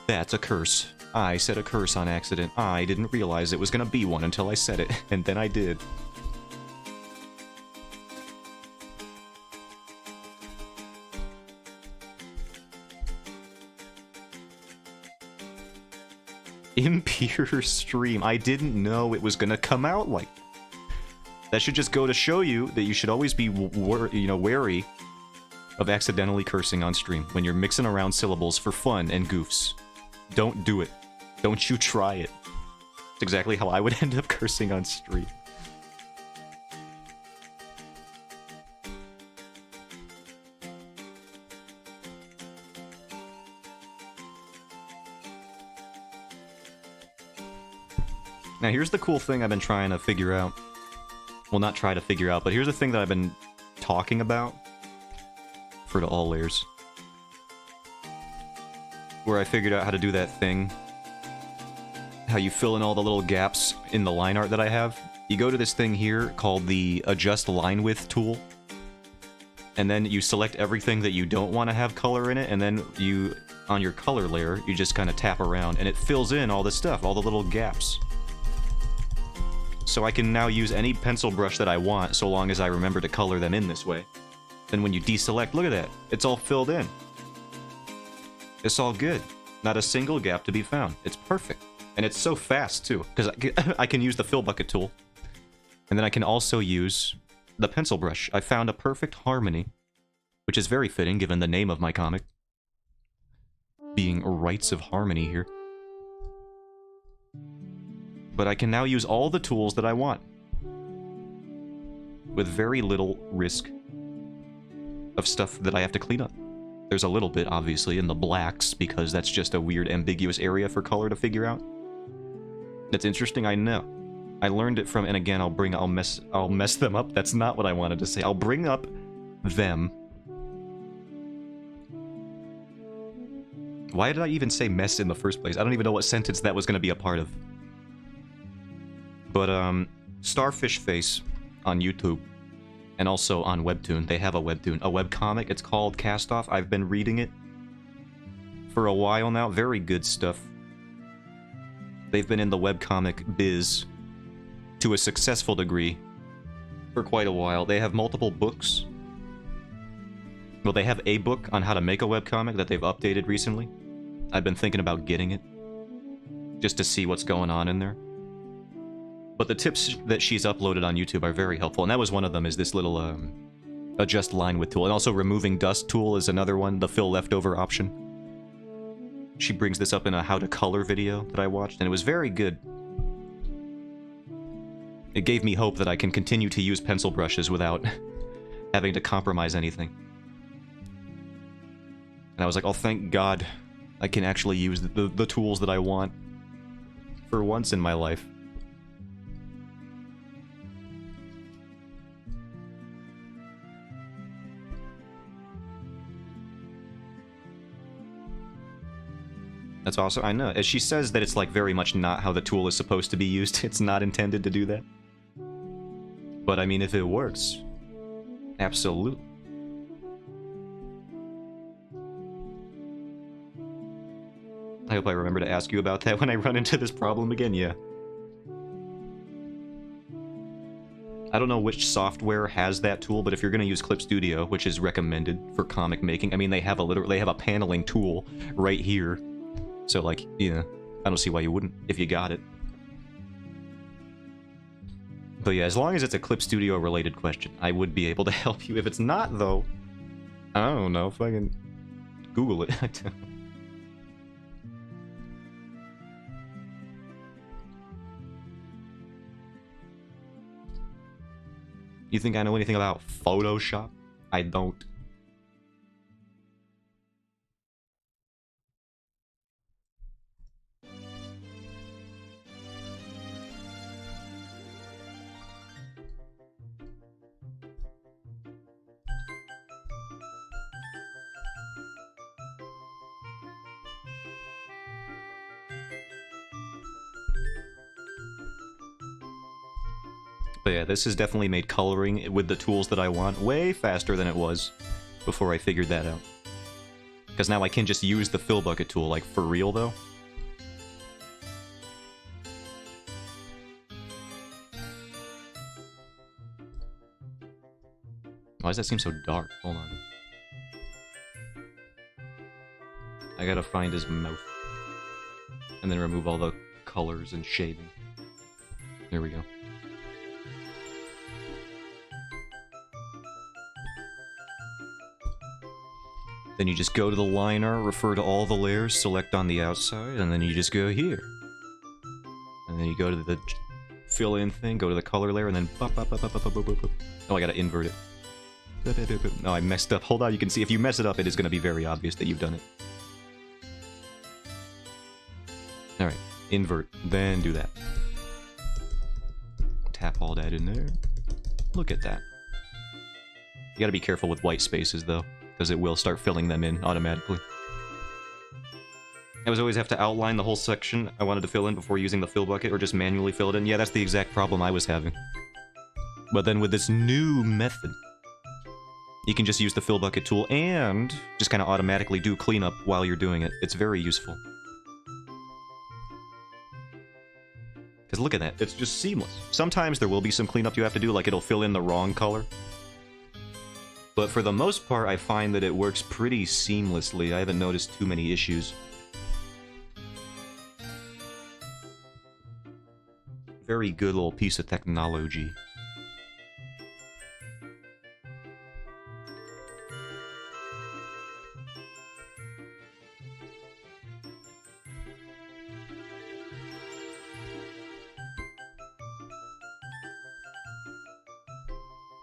That's a curse. I said a curse on accident. I didn't realize it was gonna be one until I said it, and then I did. Impure stream. I didn't know it was gonna come out like that. That should just go to show you that you should always be, wary of accidentally cursing on stream when you're mixing around syllables for fun and goofs. Don't do it. Don't you try it. It's exactly how I would end up cursing on stream. Now here's the cool thing I've been trying to figure out. Well, not try to figure out, but here's the thing that I've been talking about for the all layers. Where I figured out how to do that thing. How you fill in all the little gaps in the line art that I have. You go to this thing here called the Adjust Line Width tool. And then you select everything that you don't want to have color in it, and then you, on your color layer, you just kind of tap around, and it fills in all this stuff, all the little gaps. So I can now use any pencil brush that I want, so long as I remember to color them in this way. Then when you deselect, look at that, it's all filled in. It's all good. Not a single gap to be found. It's perfect. And it's so fast, too, because I can use the fill bucket tool. And then I can also use the pencil brush. I found a perfect harmony, which is very fitting given the name of my comic. Being Rights of Harmony here. But I can now use all the tools that I want. With very little risk of stuff that I have to clean up. There's a little bit, obviously, in the blacks, because that's just a weird, ambiguous area for color to figure out. That's interesting, I know. I learned it from, and again, I'll mess them up. That's not what I wanted to say. I'll bring up them. Why did I even say mess in the first place? I don't even know what sentence that was going to be a part of. But, Starfish Face on YouTube, and also on Webtoon. They have a Webtoon, a webcomic. It's called Cast Off. I've been reading it for a while now. Very good stuff. They've been in the webcomic biz to a successful degree for quite a while. They have multiple books. Well, they have a book on how to make a webcomic that they've updated recently. I've been thinking about getting it, just to see what's going on in there. But the tips that she's uploaded on YouTube are very helpful, and that was one of them, is this little adjust line width tool. And also removing dust tool is another one, the fill leftover option. She brings this up in a how to color video that I watched, and it was very good. It gave me hope that I can continue to use pencil brushes without having to compromise anything. And I was like, oh, thank God I can actually use the tools that I want for once in my life. That's awesome. I know. As she says that it's like very much not how the tool is supposed to be used. It's not intended to do that. But I mean, if it works, absolutely. I hope I remember to ask you about that when I run into this problem again, yeah. I don't know which software has that tool, but if you're going to use Clip Studio, which is recommended for comic making, I mean, they have a paneling tool right here. So, like, yeah, I don't see why you wouldn't, if you got it. But yeah, as long as it's a Clip Studio related question, I would be able to help you. If it's not, though, I don't know if I can Google it. You think I know anything about Photoshop? I don't. But yeah, this has definitely made coloring with the tools that I want way faster than it was before I figured that out. Because now I can just use the fill bucket tool, like, for real, though. Why does that seem so dark? Hold on. I gotta find his mouth. And then remove all the colors and shading. There we go. Then you just go to the line art, refer to all the layers, select on the outside, and then you just go here. And then you go to the fill in thing, go to the color layer, and then bop, bop, bop, bop, bop, bop, bop. Oh, I gotta invert it. No, I messed up. Hold on, you can see if you mess it up, it is gonna be very obvious that you've done it. Alright, invert, then do that. Tap all that in there. Look at that. You gotta be careful with white spaces, though, because it will start filling them in automatically. I always have to outline the whole section I wanted to fill in before using the fill bucket, or just manually fill it in. Yeah, that's the exact problem I was having. But then with this new method, you can just use the fill bucket tool and just kind of automatically do cleanup while you're doing it. It's very useful. Because look at that, it's just seamless. Sometimes there will be some cleanup you have to do, like it'll fill in the wrong color. But for the most part, I find that it works pretty seamlessly. I haven't noticed too many issues. Very good little piece of technology.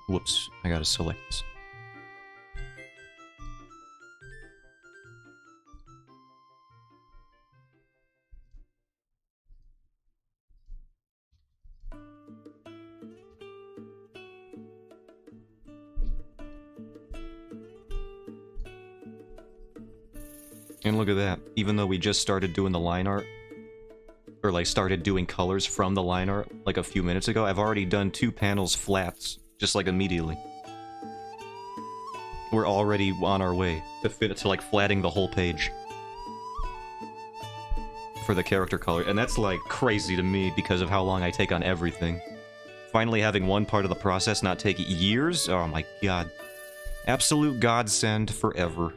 Whoops, I gotta select this. And look at that, even though we just started doing the line art, or like started doing colors from the line art like a few minutes ago, I've already done 2 panels flats, just like immediately. We're already on our way to like flatting the whole page for the character color, and that's like crazy to me because of how long I take on everything. Finally having one part of the process not take years? Oh my god. Absolute godsend forever.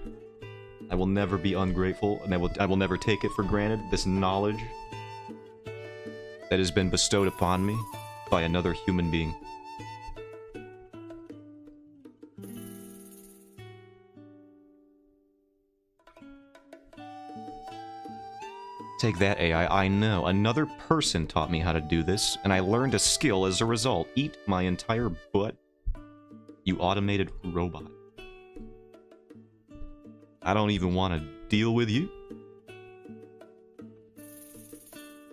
I will never be ungrateful, and I will never take it for granted, this knowledge that has been bestowed upon me by another human being. Take that, AI. I know. Another person taught me how to do this, and I learned a skill as a result. Eat my entire butt, you automated robot. I don't even want to deal with you.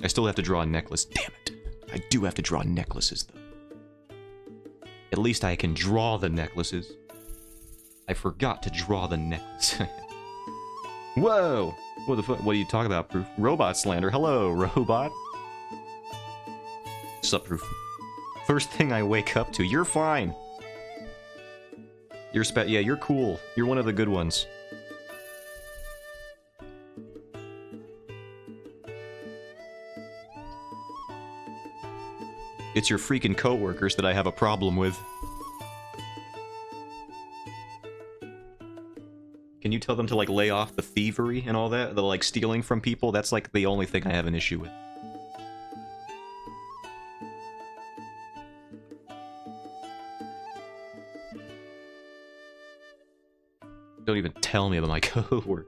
I still have to draw a necklace. Damn it. I do have to draw necklaces, though. At least I can draw the necklaces. I forgot to draw the necklace. Whoa! What the fuck? What are you talking about, Proof? Robot slander. Hello, robot. Sup, Proof? First thing I wake up to. You're fine. Yeah, you're cool. You're one of the good ones. It's your freaking coworkers that I have a problem with. Can you tell them to, like, lay off the thievery and all that? The, like, stealing from people? That's, like, the only thing I have an issue with. Don't even tell me about my coworker.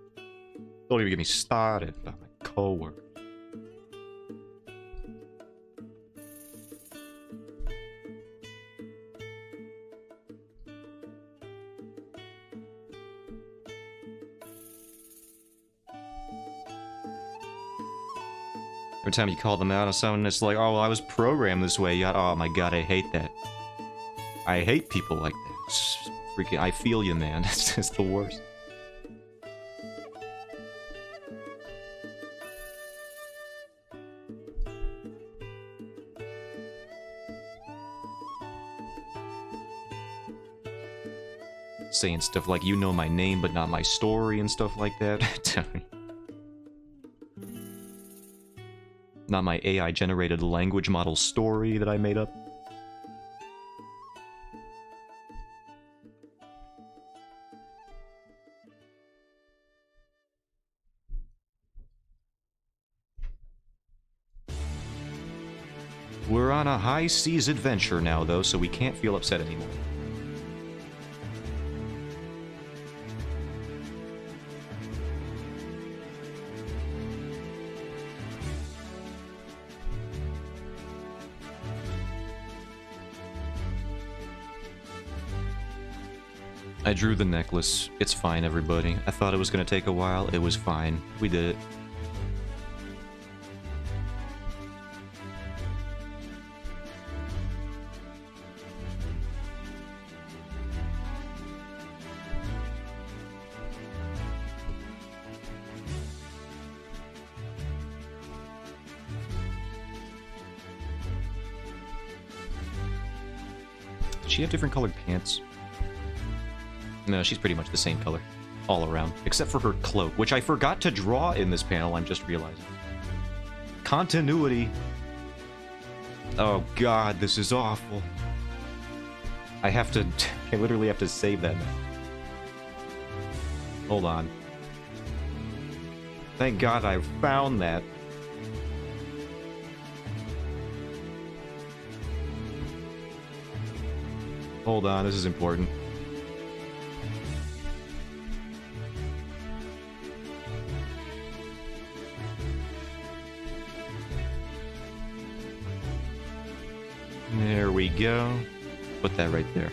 Don't even get me started about my coworker. Every time you call them out on something, it's like, oh, well, I was programmed this way. Oh my god, I hate that. I hate people like that. It's freaking, I feel you, man. It's just the worst. Saying stuff like, you know my name, but not my story, and stuff like that. Not my AI-generated language model story that I made up. We're on a high seas adventure now, though, so we can't feel upset anymore. I drew the necklace. It's fine, everybody. I thought it was gonna take a while. It was fine. We did it. Does she have different colored pants? No, she's pretty much the same color. All around. Except for her cloak, which I forgot to draw in this panel, I'm just realizing. Continuity! Oh god, this is awful. I have to... I literally have to save that now. Hold on. Thank god I found that. Hold on, this is important. There we go. Put that right there.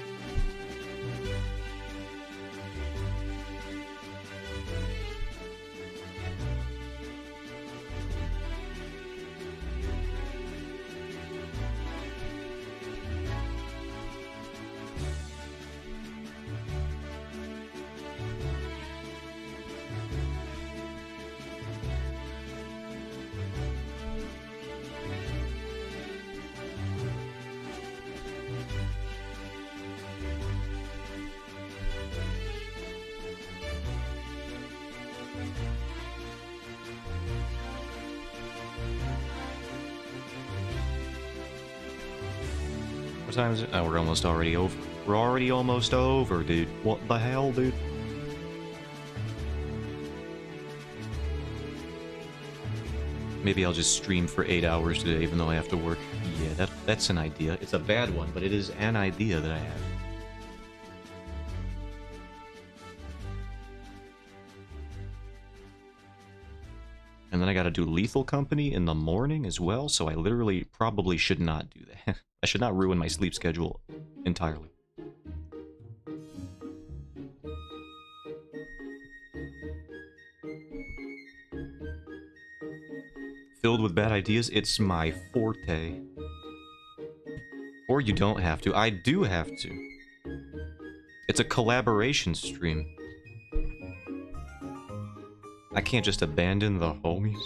What time is it? Oh, we're almost already over. We're already almost over, dude. What the hell, dude? Maybe I'll just stream for 8 hours today, even though I have to work. Yeah, that's an idea. It's a bad one, but it is an idea that I have. And then I gotta do Lethal Company in the morning as well, so I literally probably should not do that. I should not ruin my sleep schedule entirely. Filled with bad ideas, it's my forte. Or you don't have to. I do have to. It's a collaboration stream. I can't just abandon the homies.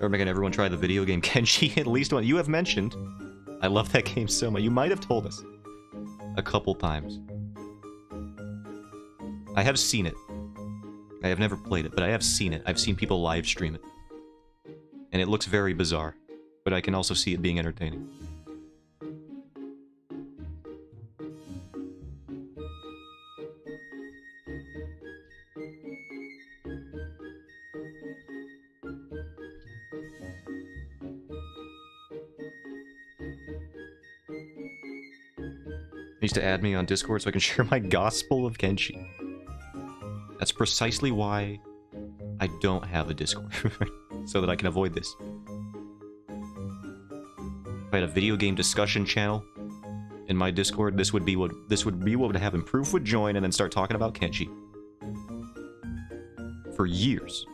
Or making everyone try the video game Kenshi at least one. You have mentioned. I love that game so much. You might have told us a couple times. I have seen it. I have never played it, but I have seen it. I've seen people live stream it. And it looks very bizarre. But I can also see it being entertaining. Needs to add me on Discord so I can share my Gospel of Kenshi. That's precisely why I don't have a Discord. So that I can avoid this. If I had a video game discussion channel in my Discord, this would be what would happen. Proof would join and then start talking about Kenshi. For years.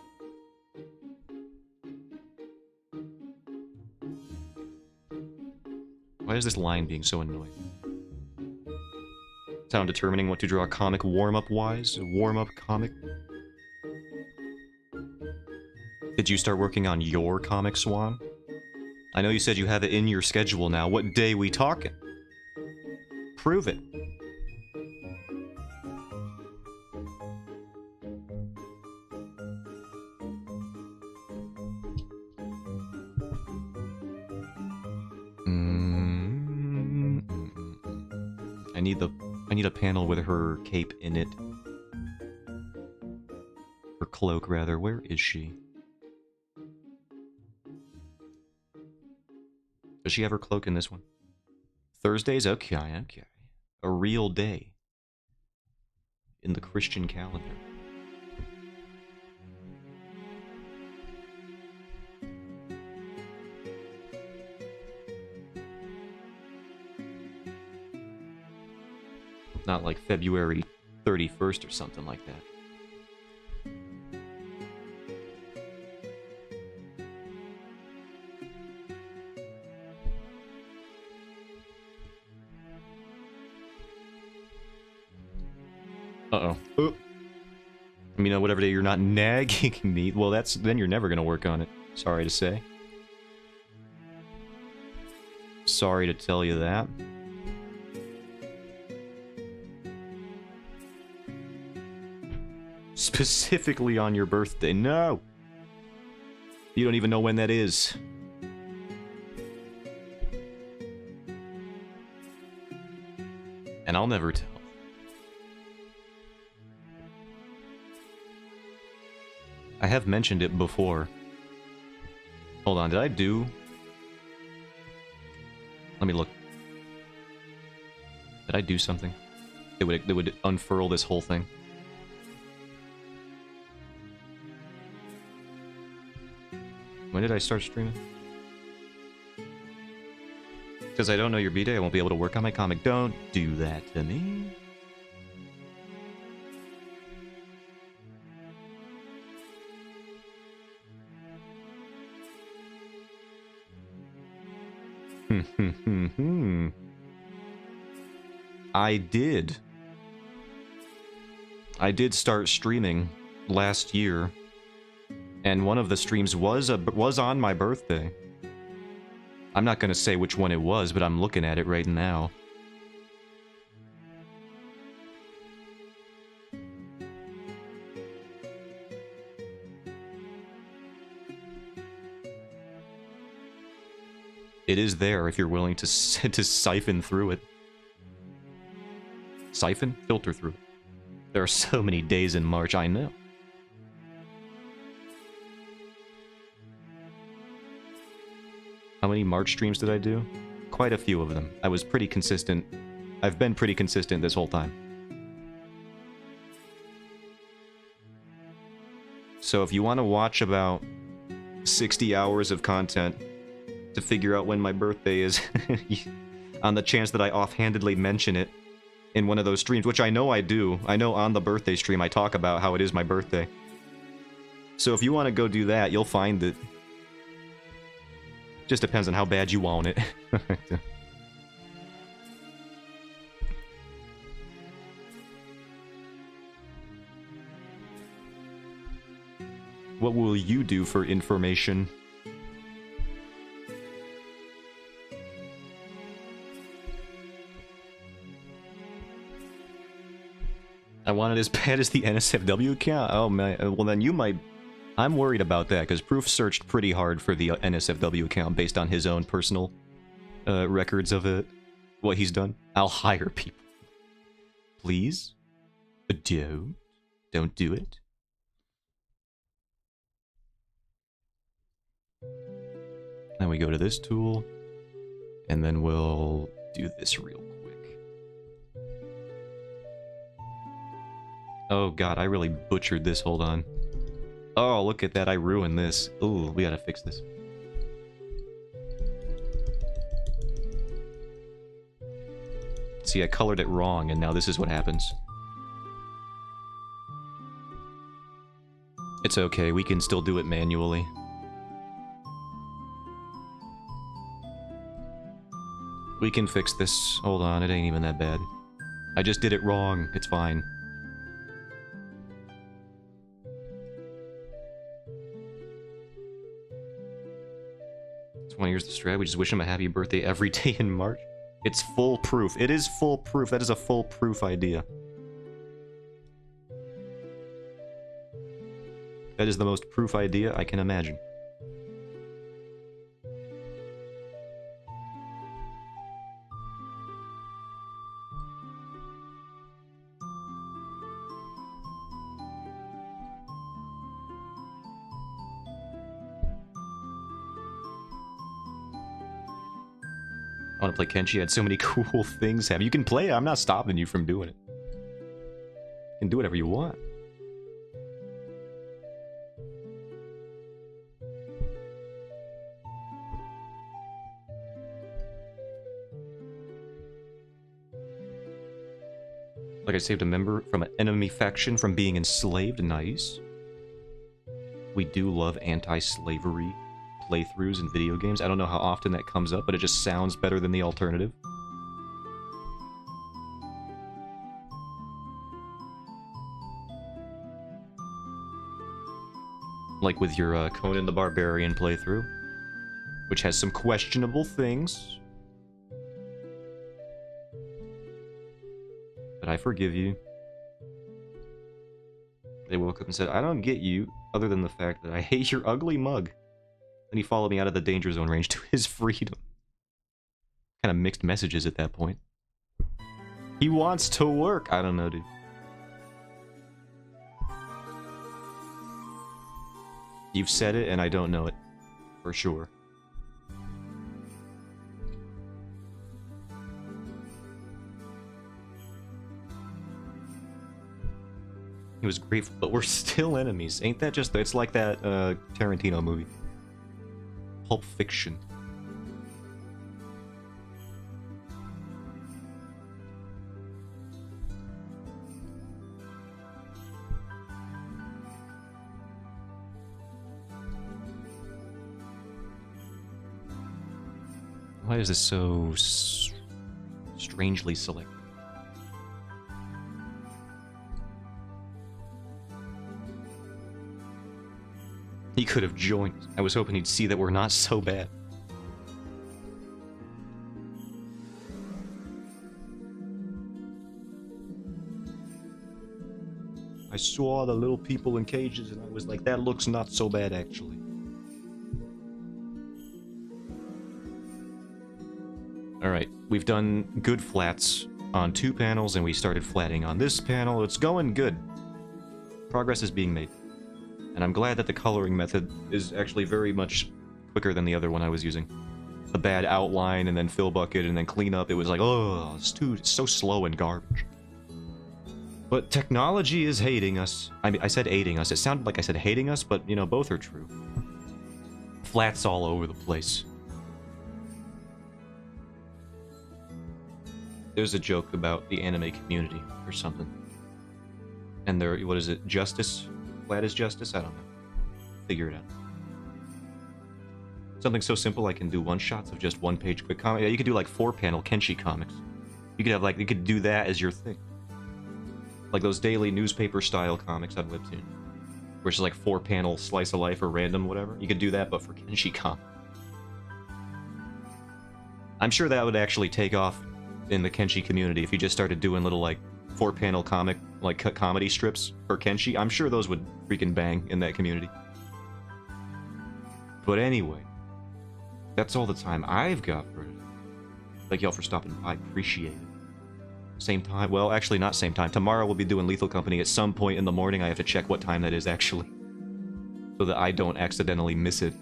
Why is this line being so annoying? Sound determining what to draw comic warm-up wise? Warm-up comic? Did you start working on your comic, Swan? I know you said you have it in your schedule now. What day we talking? Prove it. I need a panel with her cape in it. Her cloak, rather. Where is she? Does she have her cloak in this one? Thursdays? Okay, okay. A real day. In the Christian calendar. Not like February 31st or something like that. Uh-oh. I mean, whatever day you're not nagging me, well, then you're never gonna work on it. Sorry to say. Sorry to tell you that. Specifically on your birthday. No! You don't even know when that is. And I'll never tell. I have mentioned it before. Hold on, did I do... Let me look. Did I do something? That would unfurl this whole thing? When did I start streaming? Because I don't know your B-Day, I won't be able to work on my comic. Don't do that to me. I did start streaming last year, and one of the streams was on my birthday. I'm not gonna say which one it was, but I'm looking at it right now. It is there if you're willing to to siphon through it. Siphon? Filter through it. There are so many days in March, I know. How many March streams did I do? Quite a few of them. I was pretty consistent. I've been pretty consistent this whole time. So if you want to watch about 60 hours of content to figure out when my birthday is, on the chance that I offhandedly mention it in one of those streams, which I know I do. I know on the birthday stream I talk about how it is my birthday. So if you want to go do that, you'll find it. Just depends on how bad you want it. What will you do for information? I want it as bad as the NSFW account? Oh man, well then you might... I'm worried about that, because Proof searched pretty hard for the NSFW account based on his own personal records of it, what he's done. I'll hire people. Please? Don't do it. Then we go to this tool, and then we'll do this real quick. Oh god, I really butchered this, hold on. Oh, look at that, I ruined this. Ooh, we gotta fix this. See, I colored it wrong, and now this is what happens. It's okay, we can still do it manually. We can fix this. Hold on, it ain't even that bad. I just did it wrong, it's fine. 20 years to strat, we just wish him a happy birthday every day in March. It's foolproof. It is foolproof. That is a foolproof idea. That is the most proof idea I can imagine. I want to play Kenshi. Had so many cool things happen. You can play it. I'm not stopping you from doing it. You can do whatever you want. Like I saved a member from an enemy faction from being enslaved. Nice. We do love anti-slavery playthroughs in video games. I don't know how often that comes up, but it just sounds better than the alternative. Like with your Conan the Barbarian playthrough, which has some questionable things. But I forgive you. They woke up and said, I don't get you, other than the fact that I hate your ugly mug. Then he followed me out of the danger zone range to his freedom. Kind of mixed messages at that point. He wants to work. I don't know, dude. You've said it, and I don't know it. For sure. He was grateful, but we're still enemies. Ain't that just... It's like that Tarantino movie. Pulp Fiction. Why is this so strangely selected? He could have joined. I was hoping he'd see that we're not so bad. I saw the little people in cages and I was like, that looks not so bad actually. Alright, we've done good flats on 2 panels, and we started flatting on this panel. It's going good. Progress is being made. And I'm glad that the coloring method is actually very much quicker than the other one I was using. The bad outline, and then fill bucket, and then clean up. It was like, oh, it's so slow and garbage. But technology is hating us. I mean, I said aiding us. It sounded like I said hating us, but, you know, both are true. Flats all over the place. There's a joke about the anime community or something. And there, what is it? Justice? Flat is justice? I don't know. Figure it out. Something so simple I can do one-shots of just one-page quick comic. Yeah, you could do like 4-panel Kenshi comics. You could have like, you could do that as your thing. Like those daily newspaper-style comics on Webtoon. Where it's just like 4-panel slice of life or random whatever. You could do that, but for Kenshi comics. I'm sure that would actually take off in the Kenshi community if you just started doing little like 4-panel comic, like comedy strips for Kenshi. I'm sure those would freaking bang in that community. But anyway, that's all the time I've got for it. Thank y'all for stopping by. Appreciate it. Same time. Well, actually not same time. Tomorrow we'll be doing Lethal Company at some point in the morning. I have to check what time that is actually, so that I don't accidentally miss it.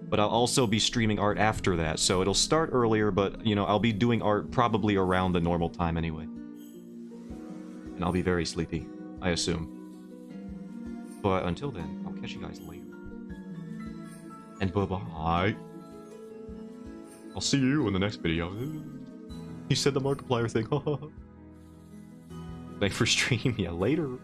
But I'll also be streaming art after that, so it'll start earlier, but, you know, I'll be doing art probably around the normal time anyway. And I'll be very sleepy, I assume. But until then, I'll catch you guys later. And bye-bye. I'll see you in the next video. He said the Markiplier thing. Thanks for streaming. Yeah, later.